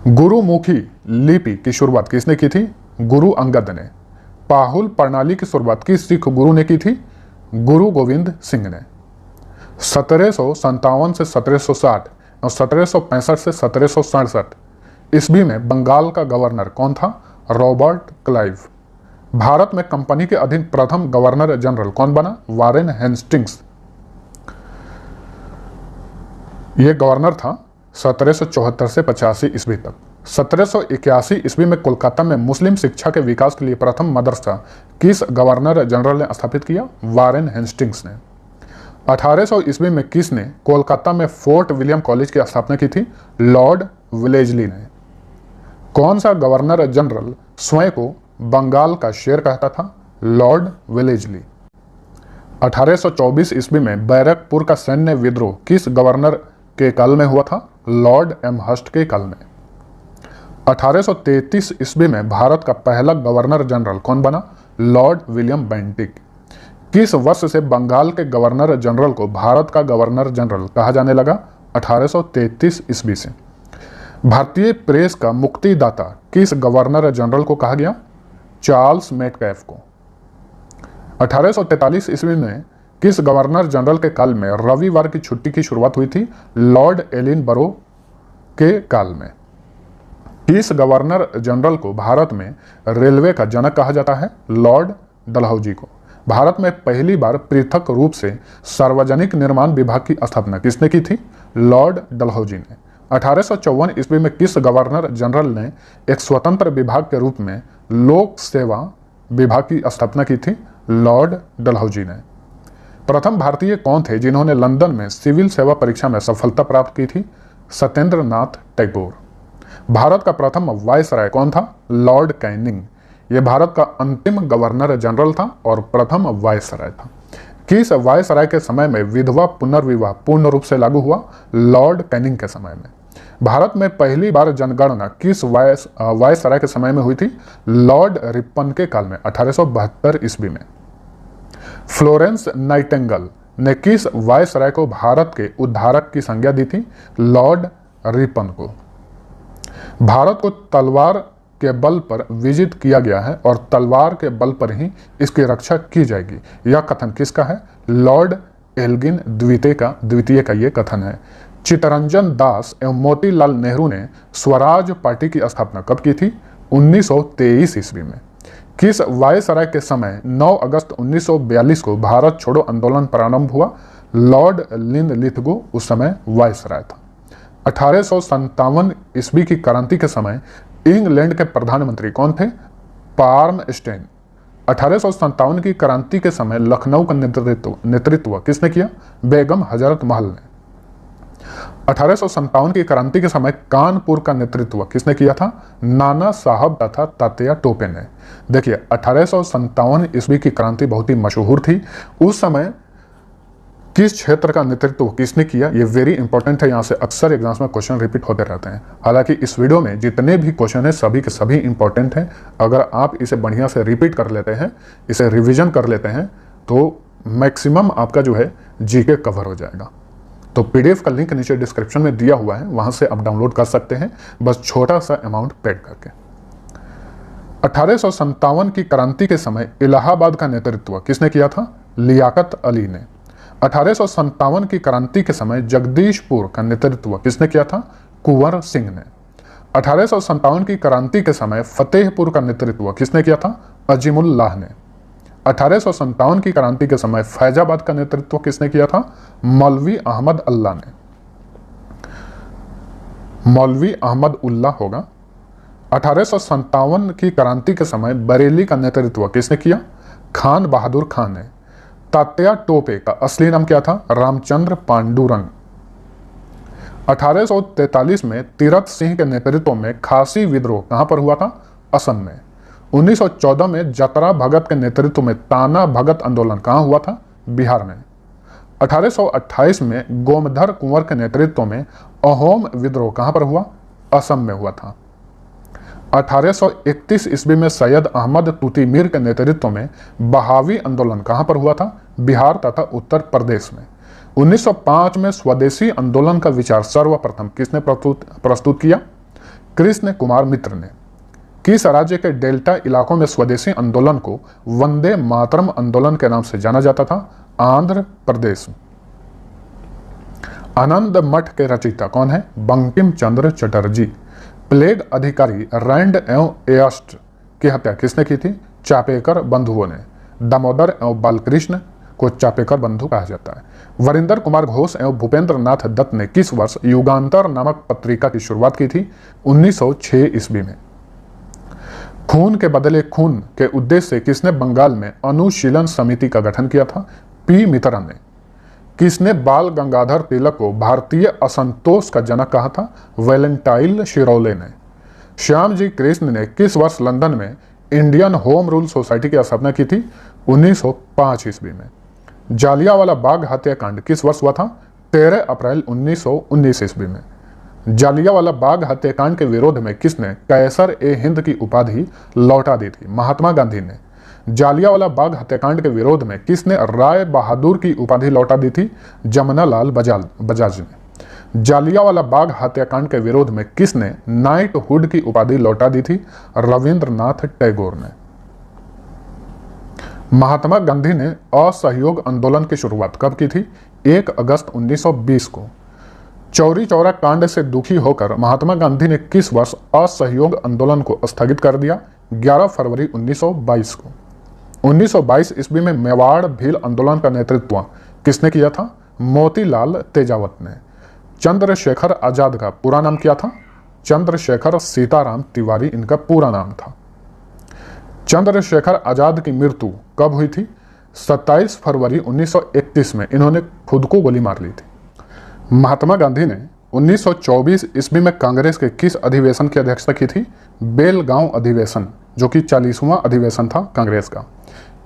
[SPEAKER 1] गुरुमुखी लिपि की शुरुआत किसने की थी? गुरु अंगद ने। पाहुल प्रणाली की शुरुआत किस सिख गुरु ने की थी? गुरु गोविंद सिंह ने। 1757 से 1760 और 1765 से 1767 ईस्वी में बंगाल का गवर्नर कौन था? Robert Clive. भारत में कंपनी के अधीन प्रथम गवर्नर जनरल कौन बना? Warren Hastings. यह गवर्नर था 1774 से 85 ईस्वी तक। 1781 ईस्वी में कोलकाता में मुस्लिम शिक्षा के विकास के लिए प्रथम मदरसा किस गवर्नर जनरल ने स्थापित किया? वारेन हेस्टिंग्स ने। 1800 ईस्वी में किसने कोलकाता में फोर्ट विलियम कॉलेज की स्थापना की थी? लॉर्ड वेलेजली ने। कौन सा गवर्नर जनरल स्वयं को बंगाल का शेर कहता था? Lord Wellesley. 1824 ईस्वी में बैरकपुर का सैन्य विद्रोह किस गवर्नर के काल में हुआ था? लॉर्ड एमहर्स्ट के काल में। 1833 ईस्वी में भारत का पहला गवर्नर जनरल कौन बना? Lord William Bentinck. किस वर्ष से बंगाल के गवर्नर जनरल को भारत का गवर्नर जनरल कहा जाने लगा? 1833 ईस्वी से। भारतीय प्रेस का मुक्तिदाता किस गवर्नर जनरल को कहा गया? चार्ल्स मेटकैफ को। 1843 ईस्वी में किस गवर्नर जनरल के काल में रविवार की छुट्टी की शुरुआत हुई थी? लॉर्ड एलिनबरो के काल में। किस गवर्नर जनरल को भारत में रेलवे का जनक कहा जाता है? लॉर्ड डलहौजी को। भारत में पहली बार पृथक रूप से सार्वजनिक निर्माण विभाग की स्थापना किसने की थी? लॉर्ड डलहौजी ने। 1854 ईस्वी में किस गवर्नर जनरल ने एक स्वतंत्र विभाग के रूप में लोक सेवा विभाग की स्थापना की थी? लॉर्ड डलहौजी ने। प्रथम भारतीय कौन थे जिन्होंने लंदन में सिविल सेवा परीक्षा में सफलता प्राप्त की थी? सत्येंद्र नाथ टैगोर। भारत का प्रथम वायसराय कौन था? Lord Canning. यह भारत का अंतिम गवर्नर जनरल था और प्रथम वायसराय था। किस वायसराय के समय में विधवा पुनर्विवाह पूर्ण रूप से लागू हुआ? लॉर्ड कैनिंग के समय में। भारत में पहली बार जनगणना किस वायसराय के समय में हुई थी? लॉर्ड रिपन के काल में 1872 ईस्वी में। फ्लोरेंस नाइटिंगेल ने किस वायसराय को भारत के उद्धारक की संज्ञा दी थी? लॉर्ड रिपन को। भारत को तलवार के बल पर विजित किया गया है और तलवार के बल पर ही इसकी रक्षा की जाएगी, यह कथन किसका है? लॉर्ड एल्गिन द्वितीय का यह कथन है। चित्तरंजन दास एवं मोतीलाल नेहरू ने स्वराज पार्टी की स्थापना कब की थी? 1923 ईस्वी में। किस वायसराय के समय 9 अगस्त 1942 को भारत छोड़ो आंदोलन प्रारंभ हुआ? लॉर्ड लिनलिथगो उस समय वायसराय था। 1857 ईस्वी की क्रांति के समय इंग्लैंड के प्रधानमंत्री कौन थे? पार्मस्टेन। 1857 की क्रांति के समय लखनऊ का नेतृत्व किसने किया? बेगम हजरत महल ने। 1857 की क्रांति के समय कानपुर का नेतृत्व किसने किया था? नाना साहब तथा तात्या टोपे ने। देखिए 1857 ईस्वी की क्रांति बहुत ही मशहूर थी। उस समय किस क्षेत्र का नेतृत्व किसने किया? ये वेरी इंपॉर्टेंट है। यहाँ से अक्सर एग्जाम्स में क्वेश्चन रिपीट होते रहते हैं। हालांकि इस वीडियो में जितने भी क्वेश्चन हैं सभी के सभी इंपॉर्टेंट हैं। अगर आप इसे बढ़िया से रिपीट कर लेते हैं, इसे रिविजन कर लेते हैं, तो मैक्सिमम आपका जो है जीके कवर हो जाएगा। तो पीडीएफ का लिंक नीचे डिस्क्रिप्शन में दिया हुआ है, वहां से आप डाउनलोड कर सकते हैं, बस छोटा सा अमाउंट पेड करके। 1857 की क्रांति के समय इलाहाबाद का नेतृत्व किसने किया था? लियाकत अली ने। 1857 की क्रांति के समय जगदीशपुर का नेतृत्व किसने किया था? कुंवर सिंह ने। 1857 की क्रांति के समय फतेहपुर का नेतृत्व किसने किया था? अजीमुल्लाह ने। 1857 की क्रांति के समय फैजाबाद का नेतृत्व किसने किया था? मौलवी अहमद अल्लाह ने। मौलवी अहमद उल्लाह होगा। 1857 की क्रांति के समय बरेली का नेतृत्व किसने किया? खान बहादुर खान ने। तात्या टोपे का असली नाम क्या था? रामचंद्र पांडुरंग। 1843 में तीरथ सिंह के नेतृत्व में खासी विद्रोह कहां पर हुआ था? असम में। 1914 में जतरा भगत के नेतृत्व में ताना भगत आंदोलन कहां हुआ था? बिहार में। 1828 में गोमधर कुंवर के नेतृत्व में अहोम विद्रोह कहां पर हुआ? असम में हुआ था। 1831 ईस्वी में सैयद अहमद तूती मीर के नेतृत्व में बहावी आंदोलन कहां पर हुआ था? बिहार तथा उत्तर प्रदेश में। 1905 में स्वदेशी आंदोलन का विचार सर्वप्रथम किसने प्रस्तुत किया? कृष्ण कुमार मित्र ने। किस राज्य के डेल्टा इलाकों में स्वदेशी आंदोलन को वंदे मातरम आंदोलन के नाम से जाना जाता था? आंध्र प्रदेश। आनंद मठ के रचयिता कौन है? बंकिम चंद्र चटर्जी। प्लेग अधिकारी रैंड एवं एयस्ट की हत्या किसने की थी? चापेकर बंधुओं ने। दामोदर एवं बालकृष्ण को चापेकर बंधु कहा जाता है। वरिंदर कुमार घोष एवं भूपेंद्र नाथ दत्त ने किस वर्ष युगांतर नामक पत्रिका की शुरुआत की थी? 1906 ईस्वी में। खून के बदले खून के उद्देश्य से किसने बंगाल में अनुशीलन समिति का गठन किया था? पी मित्रा ने। किसने बाल गंगाधर तिलक को भारतीय असंतोष का जनक कहा था? वैलेंटाइन शिरोले ने। श्याम जी कृष्ण ने किस वर्ष लंदन में इंडियन होम रूल सोसाइटी की स्थापना की थी? 1905 ईस्वी में। जालियांवाला बाग हत्याकांड किस वर्ष हुआ था? 13 अप्रैल 1919 ईस्वी में। जालियांवाला बाग हत्याकांड के विरोध में किसने कैसर ए हिंद की उपाधि लौटा दी थी? महात्मा गांधी ने। जालियांवाला बाग हत्याकांड के विरोध में किसने राय बहादुर की उपाधि लौटा दी थी? जमनालाल बजाज ने। जालियांवाला बाग हत्याकांड के विरोध में किसने नाइटहुड की उपाधि लौटा दी थी? रविंद्रनाथ टैगोर ने। महात्मा गांधी ने असहयोग आंदोलन की शुरुआत कब की थी? 1 अगस्त 1920 को। चौरी चौरा कांड से दुखी होकर महात्मा गांधी ने किस वर्ष असहयोग आंदोलन को स्थगित कर दिया? 11 फरवरी 1922 को। 1922 ईस्वी में मेवाड़ भील आंदोलन का नेतृत्व किसने किया था? मोतीलाल तेजावत ने। चंद्रशेखर आजाद का पूरा नाम क्या था? चंद्रशेखर सीताराम तिवारी इनका पूरा नाम था। चंद्रशेखर आजाद की मृत्यु कब हुई थी? 27 फरवरी 1931 में इन्होंने खुद को गोली मार ली थी। महात्मा गांधी ने 1924 ईस्वी में कांग्रेस के किस अधिवेशन की अध्यक्षता की थी? बेलगांव अधिवेशन, जो कि 40वां अधिवेशन था कांग्रेस का।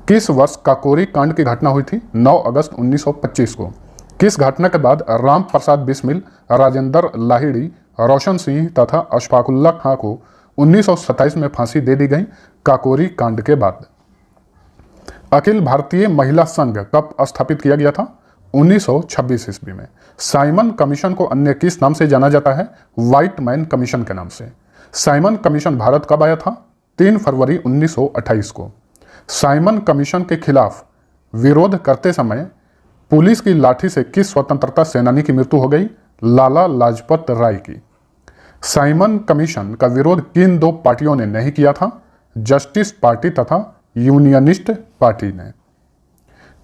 [SPEAKER 1] किस वर्ष काकोरी कांड की घटना हुई थी? 9 अगस्त 1925 को। किस घटना के बाद राम प्रसाद बिस्मिल, राजेंद्र लाहिड़ी, रोशन सिंह तथा अशफाकुल्ला खां को 1927 में फांसी दे दी गई? काकोरी कांड के बाद। अखिल भारतीय महिला संघ कब स्थापित किया गया था? 1926 ईस्वी में। साइमन कमीशन को अन्य किस नाम से जाना जाता है? व्हाइट मैन कमीशन के नाम से। साइमन कमीशन भारत कब आया था? 3 फरवरी 1928 को। साइमन कमीशन के खिलाफ विरोध करते समय पुलिस की लाठी से किस स्वतंत्रता सेनानी की मृत्यु हो गई? लाला लाजपत राय की। साइमन कमीशन का विरोध किन 2 पार्टियों ने नहीं किया था? जस्टिस पार्टी तथा यूनियनिस्ट पार्टी ने।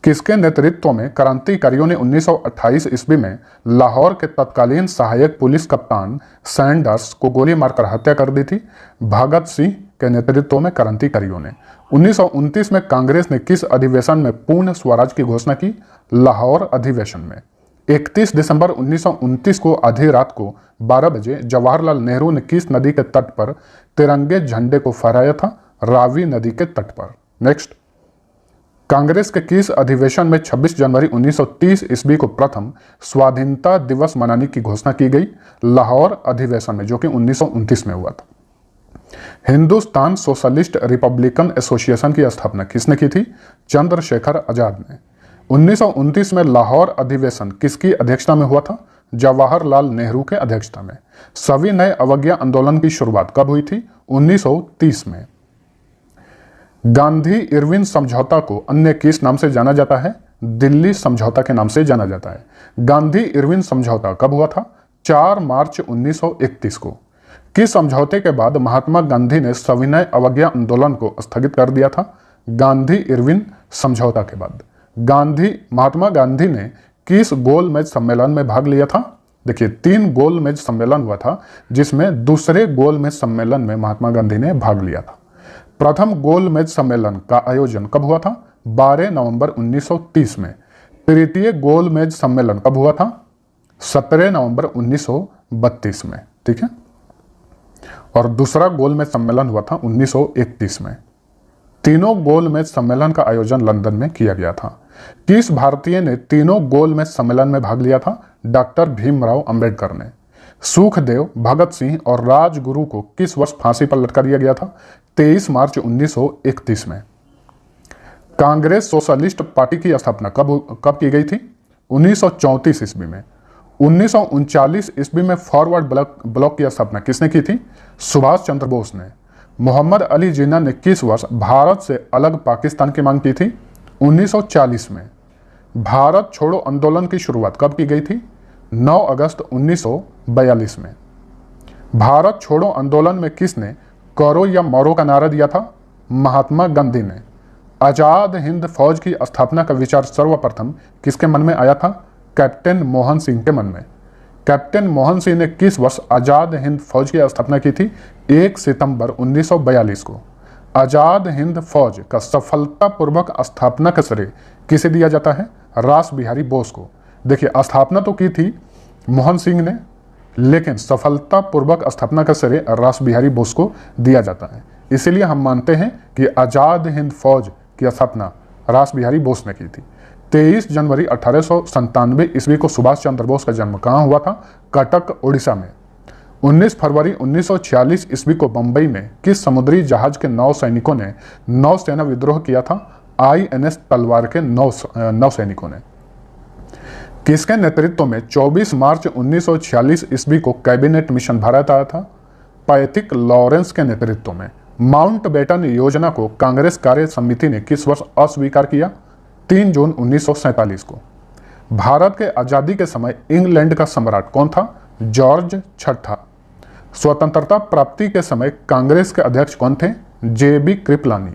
[SPEAKER 1] किसके नेतृत्व में क्रांतिकारियों ने 1928 ईस्वी में लाहौर के तत्कालीन सहायक पुलिस कप्तान सैंडर्स को गोली मारकर हत्या कर दी थी? भगत सिंह के नेतृत्व में क्रांतिकारियों ने। 1929 में कांग्रेस ने किस अधिवेशन में पूर्ण स्वराज की घोषणा की? लाहौर अधिवेशन में। 31 दिसंबर 1929 को आधी रात को 12 बजे जवाहरलाल नेहरू ने किस नदी के तट पर तिरंगे झंडे को फहराया था? रावी नदी के तट पर। नेक्स्ट, कांग्रेस के किस अधिवेशन में 26 जनवरी 1930 ईस्वी को प्रथम स्वाधीनता दिवस मनाने की घोषणा की गई? लाहौर अधिवेशन में, जो कि 1929 में हुआ था। हिंदुस्तान सोशलिस्ट रिपब्लिकन एसोसिएशन की स्थापना किसने की थी? चंद्रशेखर आजाद ने। 1929 में लाहौर अधिवेशन किसकी अध्यक्षता में हुआ था? जवाहरलाल नेहरू के अध्यक्षता में। सभी नए अवज्ञा आंदोलन की शुरुआत कब हुई थी? 1930 में। गांधी इरविन समझौता को अन्य किस नाम से जाना जाता है? दिल्ली समझौता के नाम से जाना जाता है। गांधी इरविन समझौता कब हुआ था? 4 मार्च 1931 को। किस समझौते के बाद महात्मा गांधी ने सविनय अवज्ञा आंदोलन को स्थगित कर दिया था? गांधी इरविन समझौता के बाद। महात्मा गांधी ने किस गोलमेज सम्मेलन में भाग लिया था? देखिए 3 गोलमेज सम्मेलन हुआ था, जिसमें दूसरे गोलमेज सम्मेलन में महात्मा गांधी ने भाग लिया था। प्रथम गोलमेज सम्मेलन का आयोजन कब हुआ था? 12 नवंबर 1930 में। तृतीय गोलमेज सम्मेलन कब हुआ था? 17 नवंबर 1932 में। ठीक है, और दूसरा गोलमेज सम्मेलन हुआ था 1931 में। तीनों गोलमेज सम्मेलन का आयोजन लंदन में किया गया था। किस भारतीय ने तीनों गोलमेज सम्मेलन में भाग लिया था? डॉक्टर भीमराव अंबेडकर ने। सुखदेव, भगत सिंह और राजगुरु को किस वर्ष फांसी पर लटका दिया गया था? 23 मार्च 1931 में। कांग्रेस सोशलिस्ट पार्टी की स्थापना कब की गई थी? 1934 ईस्वी में। 1939 ईस्वी में फॉरवर्ड ब्लॉक की स्थापना किसने की थी? सुभाष चंद्र बोस ने। मोहम्मद अली जिन्ना ने किस वर्ष भारत से अलग पाकिस्तान की मांग की थी? 1940 में। भारत छोड़ो आंदोलन की शुरुआत कब की गई थी? 9 अगस्त 1942 में। भारत छोड़ो आंदोलन में किसने करो या मरो का नारा दिया था? महात्मा गांधी ने। आजाद हिंद फौज की स्थापना का विचार सर्वप्रथम किसके मन में आया था? कैप्टन मोहन सिंह के मन में। कैप्टन मोहन सिंह ने किस वर्ष आजाद हिंद फौज की स्थापना की थी? 1 सितंबर 1942 को। आजाद हिंद फौज का सफलतापूर्वक स्थापना का श्रेय किसे दिया जाता है? रास बिहारी बोस को। देखिए स्थापना तो की थी मोहन सिंह ने, लेकिन सफलतापूर्वक स्थापना का श्रेय रास बिहारी बोस को दिया जाता है। इसीलिए हम मानते हैं कि आजाद हिंद फौज की स्थापना रास बिहारी बोस ने की थी। 23 जनवरी 1897 ईस्वी को सुभाष चंद्र बोस का जन्म कहाँ हुआ था? कटक, उड़ीसा में। 19 फरवरी 1946 ईस्वी को बंबई में किस समुद्री जहाज के 9 सैनिकों ने नौसेना विद्रोह किया था? INS तलवार के 9 सैनिकों ने। किसके नेतृत्व में 24 मार्च 1946 ईस्वी को कैबिनेट मिशन भारत आया था? पैथिक लॉरेंस के नेतृत्व में। माउंटबेटन योजना को कांग्रेस कार्य समिति ने किस वर्ष अस्वीकार किया? 3 जून 1947 को। भारत के आजादी के समय इंग्लैंड का सम्राट कौन था? जॉर्ज छठा। स्वतंत्रता प्राप्ति के समय कांग्रेस के अध्यक्ष कौन थे? JB कृपलानी।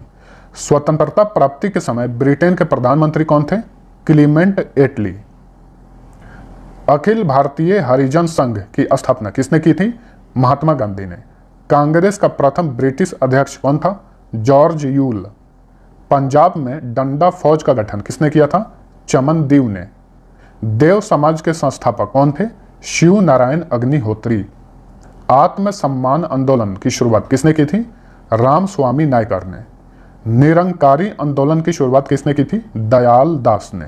[SPEAKER 1] स्वतंत्रता प्राप्ति के समय ब्रिटेन के प्रधानमंत्री कौन थे? क्लीमेंट एटली। अखिल भारतीय हरिजन संघ की स्थापना किसने की थी? महात्मा गांधी ने। कांग्रेस का प्रथम ब्रिटिश अध्यक्ष कौन था? George Yule. पंजाब में डंडा फौज का गठन किसने किया था? चमनदीव ने। देव समाज के संस्थापक कौन थे? शिव नारायण अग्निहोत्री। आत्म सम्मान आंदोलन की शुरुआत किसने की थी? रामस्वामी नायकर ने। निरंकारी आंदोलन की शुरुआत किसने की थी? दयाल दास ने।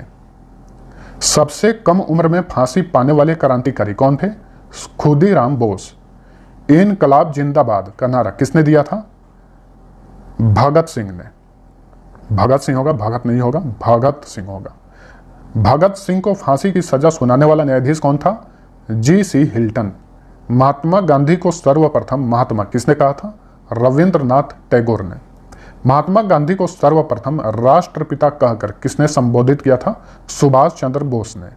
[SPEAKER 1] सबसे कम उम्र में फांसी पाने वाले क्रांतिकारी कौन थे? खुदीराम बोस। इनकलाब जिंदाबाद का नारा किसने दिया था? भगत सिंह ने। भगत सिंह होगा, भगत नहीं होगा, भगत सिंह होगा। भगत सिंह को फांसी की सजा सुनाने वाला न्यायाधीश कौन था? GC Hilton. महात्मा गांधी को सर्वप्रथम महात्मा किसने कहा था? रविंद्रनाथ टैगोर ने। महात्मा गांधी को सर्वप्रथम राष्ट्रपिता कहकर किसने संबोधित किया था? सुभाष चंद्र बोस ने।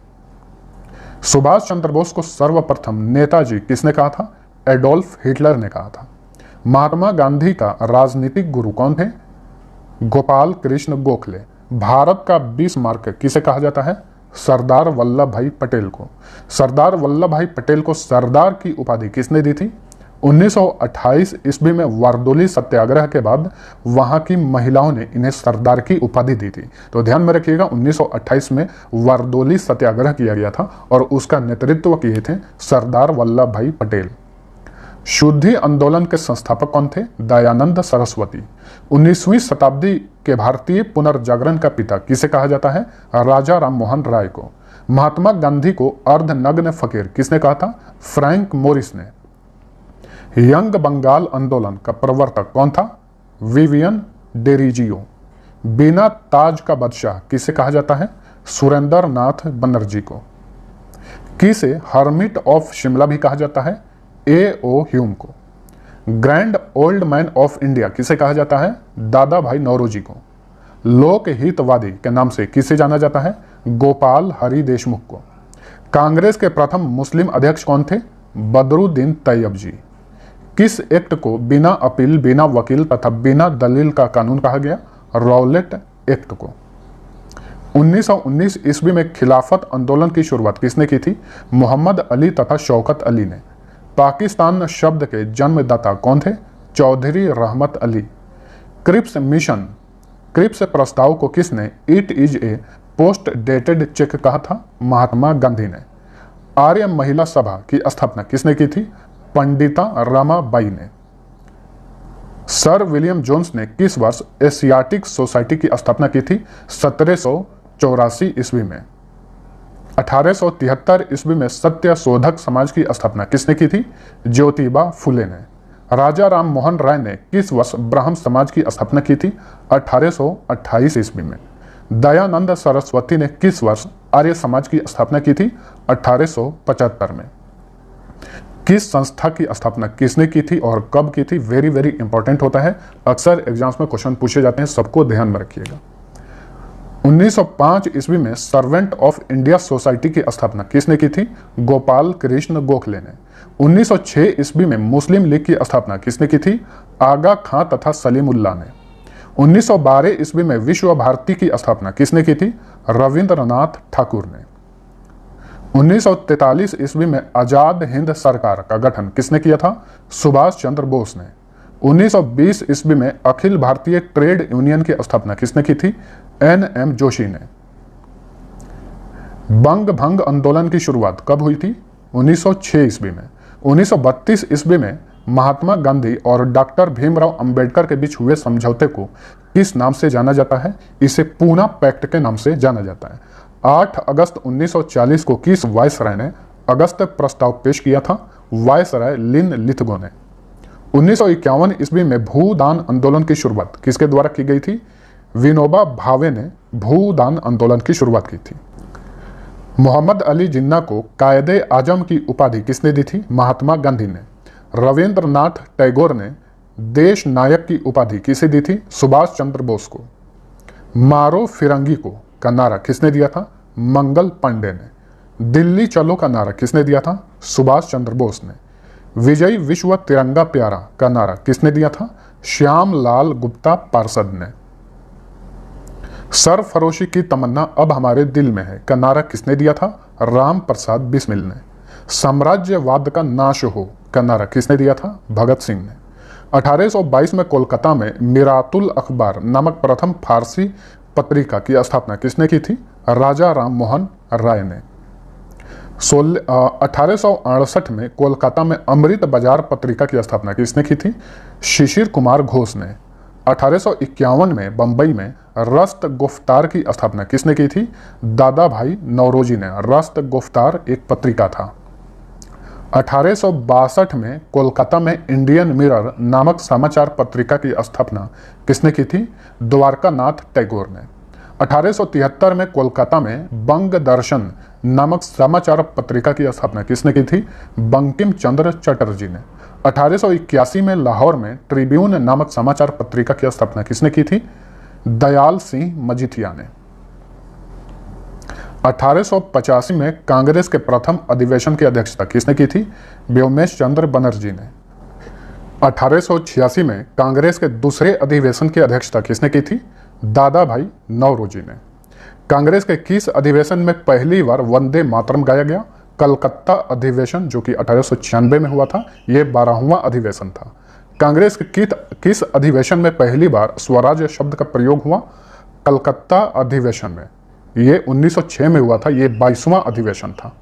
[SPEAKER 1] सुभाष चंद्र बोस को सर्वप्रथम नेताजी किसने कहा था? एडोल्फ हिटलर ने कहा था। महात्मा गांधी का राजनीतिक गुरु कौन थे? गोपाल कृष्ण गोखले। भारत का बिस्मार्क किसे कहा जाता है? सरदार वल्लभ भाई पटेल को। सरदार वल्लभ भाई पटेल को सरदार की उपाधि किसने दी थी? 1928 ईस्वी में वारदोली सत्याग्रह के बाद वहां की महिलाओं ने इन्हें सरदार की उपाधि दी थी। तो ध्यान में रखिएगा 1928 में वारदोली सत्याग्रह किया गया था और उसका नेतृत्व किए थे सरदार वल्लभ भाई पटेल। शुद्धि आंदोलन के संस्थापक कौन थे? दयानंद सरस्वती। 19वीं शताब्दी के भारतीय पुनर्जागरण का पिता किसे कहा जाता है? राजा राम मोहन राय को। महात्मा गांधी को अर्धनग्न फकीर किसने कहा था? फ्रैंक मोरिस ने। यंग बंगाल आंदोलन का प्रवर्तक कौन था? विवियन डेरिजियो। बिना ताज का बादशाह किसे कहा जाता है? सुरेंद्र नाथ बनर्जी को। किसे हर्मिट ऑफ शिमला भी कहा जाता है? A.O. ह्यूम को। Grand old man of India किसे कहा जाता है? दादा भाई नौरोजी को। लोक हितवादी के नाम से किसे जाना जाता है? गोपाल हरि देशमुख को। कांग्रेस के प्रथम मुस्लिम अध्यक्ष कौन थे? बदरुद्दीन तैयब जी। किस एक्ट को बिना अपील, बिना वकील तथा बिना दलील का कानून कहा गया? रॉलेट एक्ट को। 1919 ईस्वी में खिलाफत आंदोलन की शुरुआत किसने की थी? मोहम्मद अली तथा शौकत अली ने। पाकिस्तान शब्द के जन्मदाता कौन थे? चौधरी रहमत अली। क्रिप्स मिशन, क्रिप्स प्रस्ताव को किसने it is a post dated cheque कहा था? महात्मा गांधी ने। आर्य महिला सभा की स्थापना किसने की थी? पंडिता रमाबाई ने। सर विलियम जोन्स ने किस वर्ष एशियाटिक सोसाइटी की स्थापना की थी? 1784 ईस्वी में। 1873 ईस्वी में सत्य शोधक समाज की स्थापना किसने की थी? ज्योतिबा फुले ने। राजा राम मोहन राय ने किस वर्ष ब्राह्म समाज की स्थापना की थी? 1828 ईस्वी में। दयानंद सरस्वती ने किस वर्ष आर्य समाज की स्थापना की थी? 1875 में। किस संस्था की स्थापना किसने की थी और कब की थी? वेरी वेरी इंपॉर्टेंट होता है, अक्सर एग्जाम्स में क्वेश्चन पूछे जाते हैं, सबको ध्यान में रखिएगा। 1905 ईस्वी में सर्वेंट ऑफ इंडिया सोसाइटी की स्थापना किसने की थी? गोपाल कृष्ण गोखले ने। 1906 ईस्वी में मुस्लिम लीग की स्थापना किसने की थी? आगा खां तथा सलीमुल्लाह ने। 1912 ईस्वी में विश्व भारती की स्थापना किसने की थी? रविंद्रनाथ ठाकुर ने। 1943 ईस्वी में आजाद हिंद सरकार का गठन किसने किया था? सुभाष चंद्र बोस ने। 1920 ईस्वी में अखिल भारतीय ट्रेड यूनियन की स्थापना किसने की थी? NM जोशी ने। बंग भंग आंदोलन की शुरुआत कब हुई थी? 1906 ईस्वी में। 1932 ईस्वी में महात्मा गांधी और डॉक्टर भीमराव अंबेडकर के बीच हुए समझौते को किस नाम से जाना जाता है? इसे पूना पैक्ट के नाम से जाना जाता है। 8 अगस्त 1940 को किस वायसराय ने अगस्त प्रस्ताव पेश किया था? वायसराय लिन लिथगो ने। 1951 ईस्वी में भूदान आंदोलन की शुरुआत किसके द्वारा की गई थी? विनोबा भावे ने भूदान आंदोलन की शुरुआत की थी। मोहम्मद अली जिन्ना को कायदे आजम की उपाधि किसने दी थी? महात्मा गांधी ने। रविंद्रनाथ टैगोर ने देश नायक की उपाधि किसे दी थी? सुभाष चंद्र बोस को। मारो फिरंगी को का नारा किसने दिया था? मंगल पांडे ने। दिल्ली चलो का नारा किसने दिया था? सुभाष चंद्र बोस ने। विजय विश्व तिरंगा प्यारा का नारा किसने दिया था? श्याम लाल गुप्ता पार्षद ने। सरफरोशी की तमन्ना अब हमारे दिल में है का नारा किसने दिया था? राम प्रसाद बिस्मिल ने। साम्राज्यवाद का नाश हो का नारा किसने दिया था? भगत सिंह ने। 1822 में कोलकाता में मिरातुल अखबार नामक प्रथम फारसी पत्रिका की स्थापना किसने की थी? राजा राम मोहन राय ने। 1868 में कोलकाता में अमृत बाजार पत्रिका की स्थापना किसने की थी? शिशिर कुमार घोष ने। 1851 में बंबई में रस्त गुफ्तार की स्थापना किसने की थी? दादा भाई नौरोजी ने। रस्त गुफ्तार एक पत्रिका था। 1862 में कोलकाता में इंडियन मिरर नामक समाचार पत्रिका की स्थापना किसने की थी? द्वारकानाथ टैगोर ने। 1873 में कोलकाता में बंग दर्शन नामक समाचार पत्रिका की स्थापना किसने की थी? बंकिम चंद्र चटर्जी ने। 1881 में लाहौर में ट्रिब्यून नामक समाचार पत्रिका की स्थापना किसने की थी? दयाल सिंह मजीठिया ने। 1885 में कांग्रेस के प्रथम अधिवेशन की अध्यक्षता किसने की थी? व्योमेश चंद्र बनर्जी ने। 1886 में कांग्रेस के दूसरे अधिवेशन की अध्यक्षता किसने की थी? दादा भाई नौरोजी ने। कांग्रेस के किस अधिवेशन में पहली बार वंदे मातरम गाया गया? कलकत्ता अधिवेशन, जो कि 1896 में हुआ था, यह 12वां अधिवेशन था। कांग्रेस के किस अधिवेशन में पहली बार स्वराज शब्द का प्रयोग हुआ? कलकत्ता अधिवेशन में, ये 1906 में हुआ था, ये 22वां अधिवेशन था।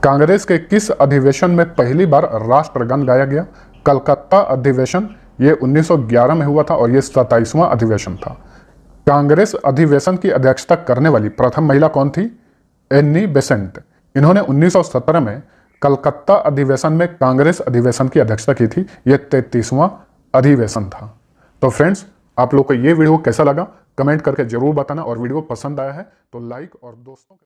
[SPEAKER 1] कांग्रेस के किस अधिवेशन में पहली बार राष्ट्रगान गाया गया? कलकत्ता अधिवेशन, ये 1911 में हुआ था और ये 27वां अधिवेशन था। कांग्रेस अधिवेशन की अध्यक्षता करने वाली प्रथम महिला कौन थी? Annie Besant. इन्होंने 1917 में कलकत्ता अधिवेशन में कांग्रेस अधिवेशन की अध्यक्षता की थी। यह 33वां अधिवेशन था। तो फ्रेंड्स, आप लोग को ये वीडियो कैसा लगा कमेंट करके जरूर बताना, और वीडियो पसंद आया है तो लाइक और दोस्तों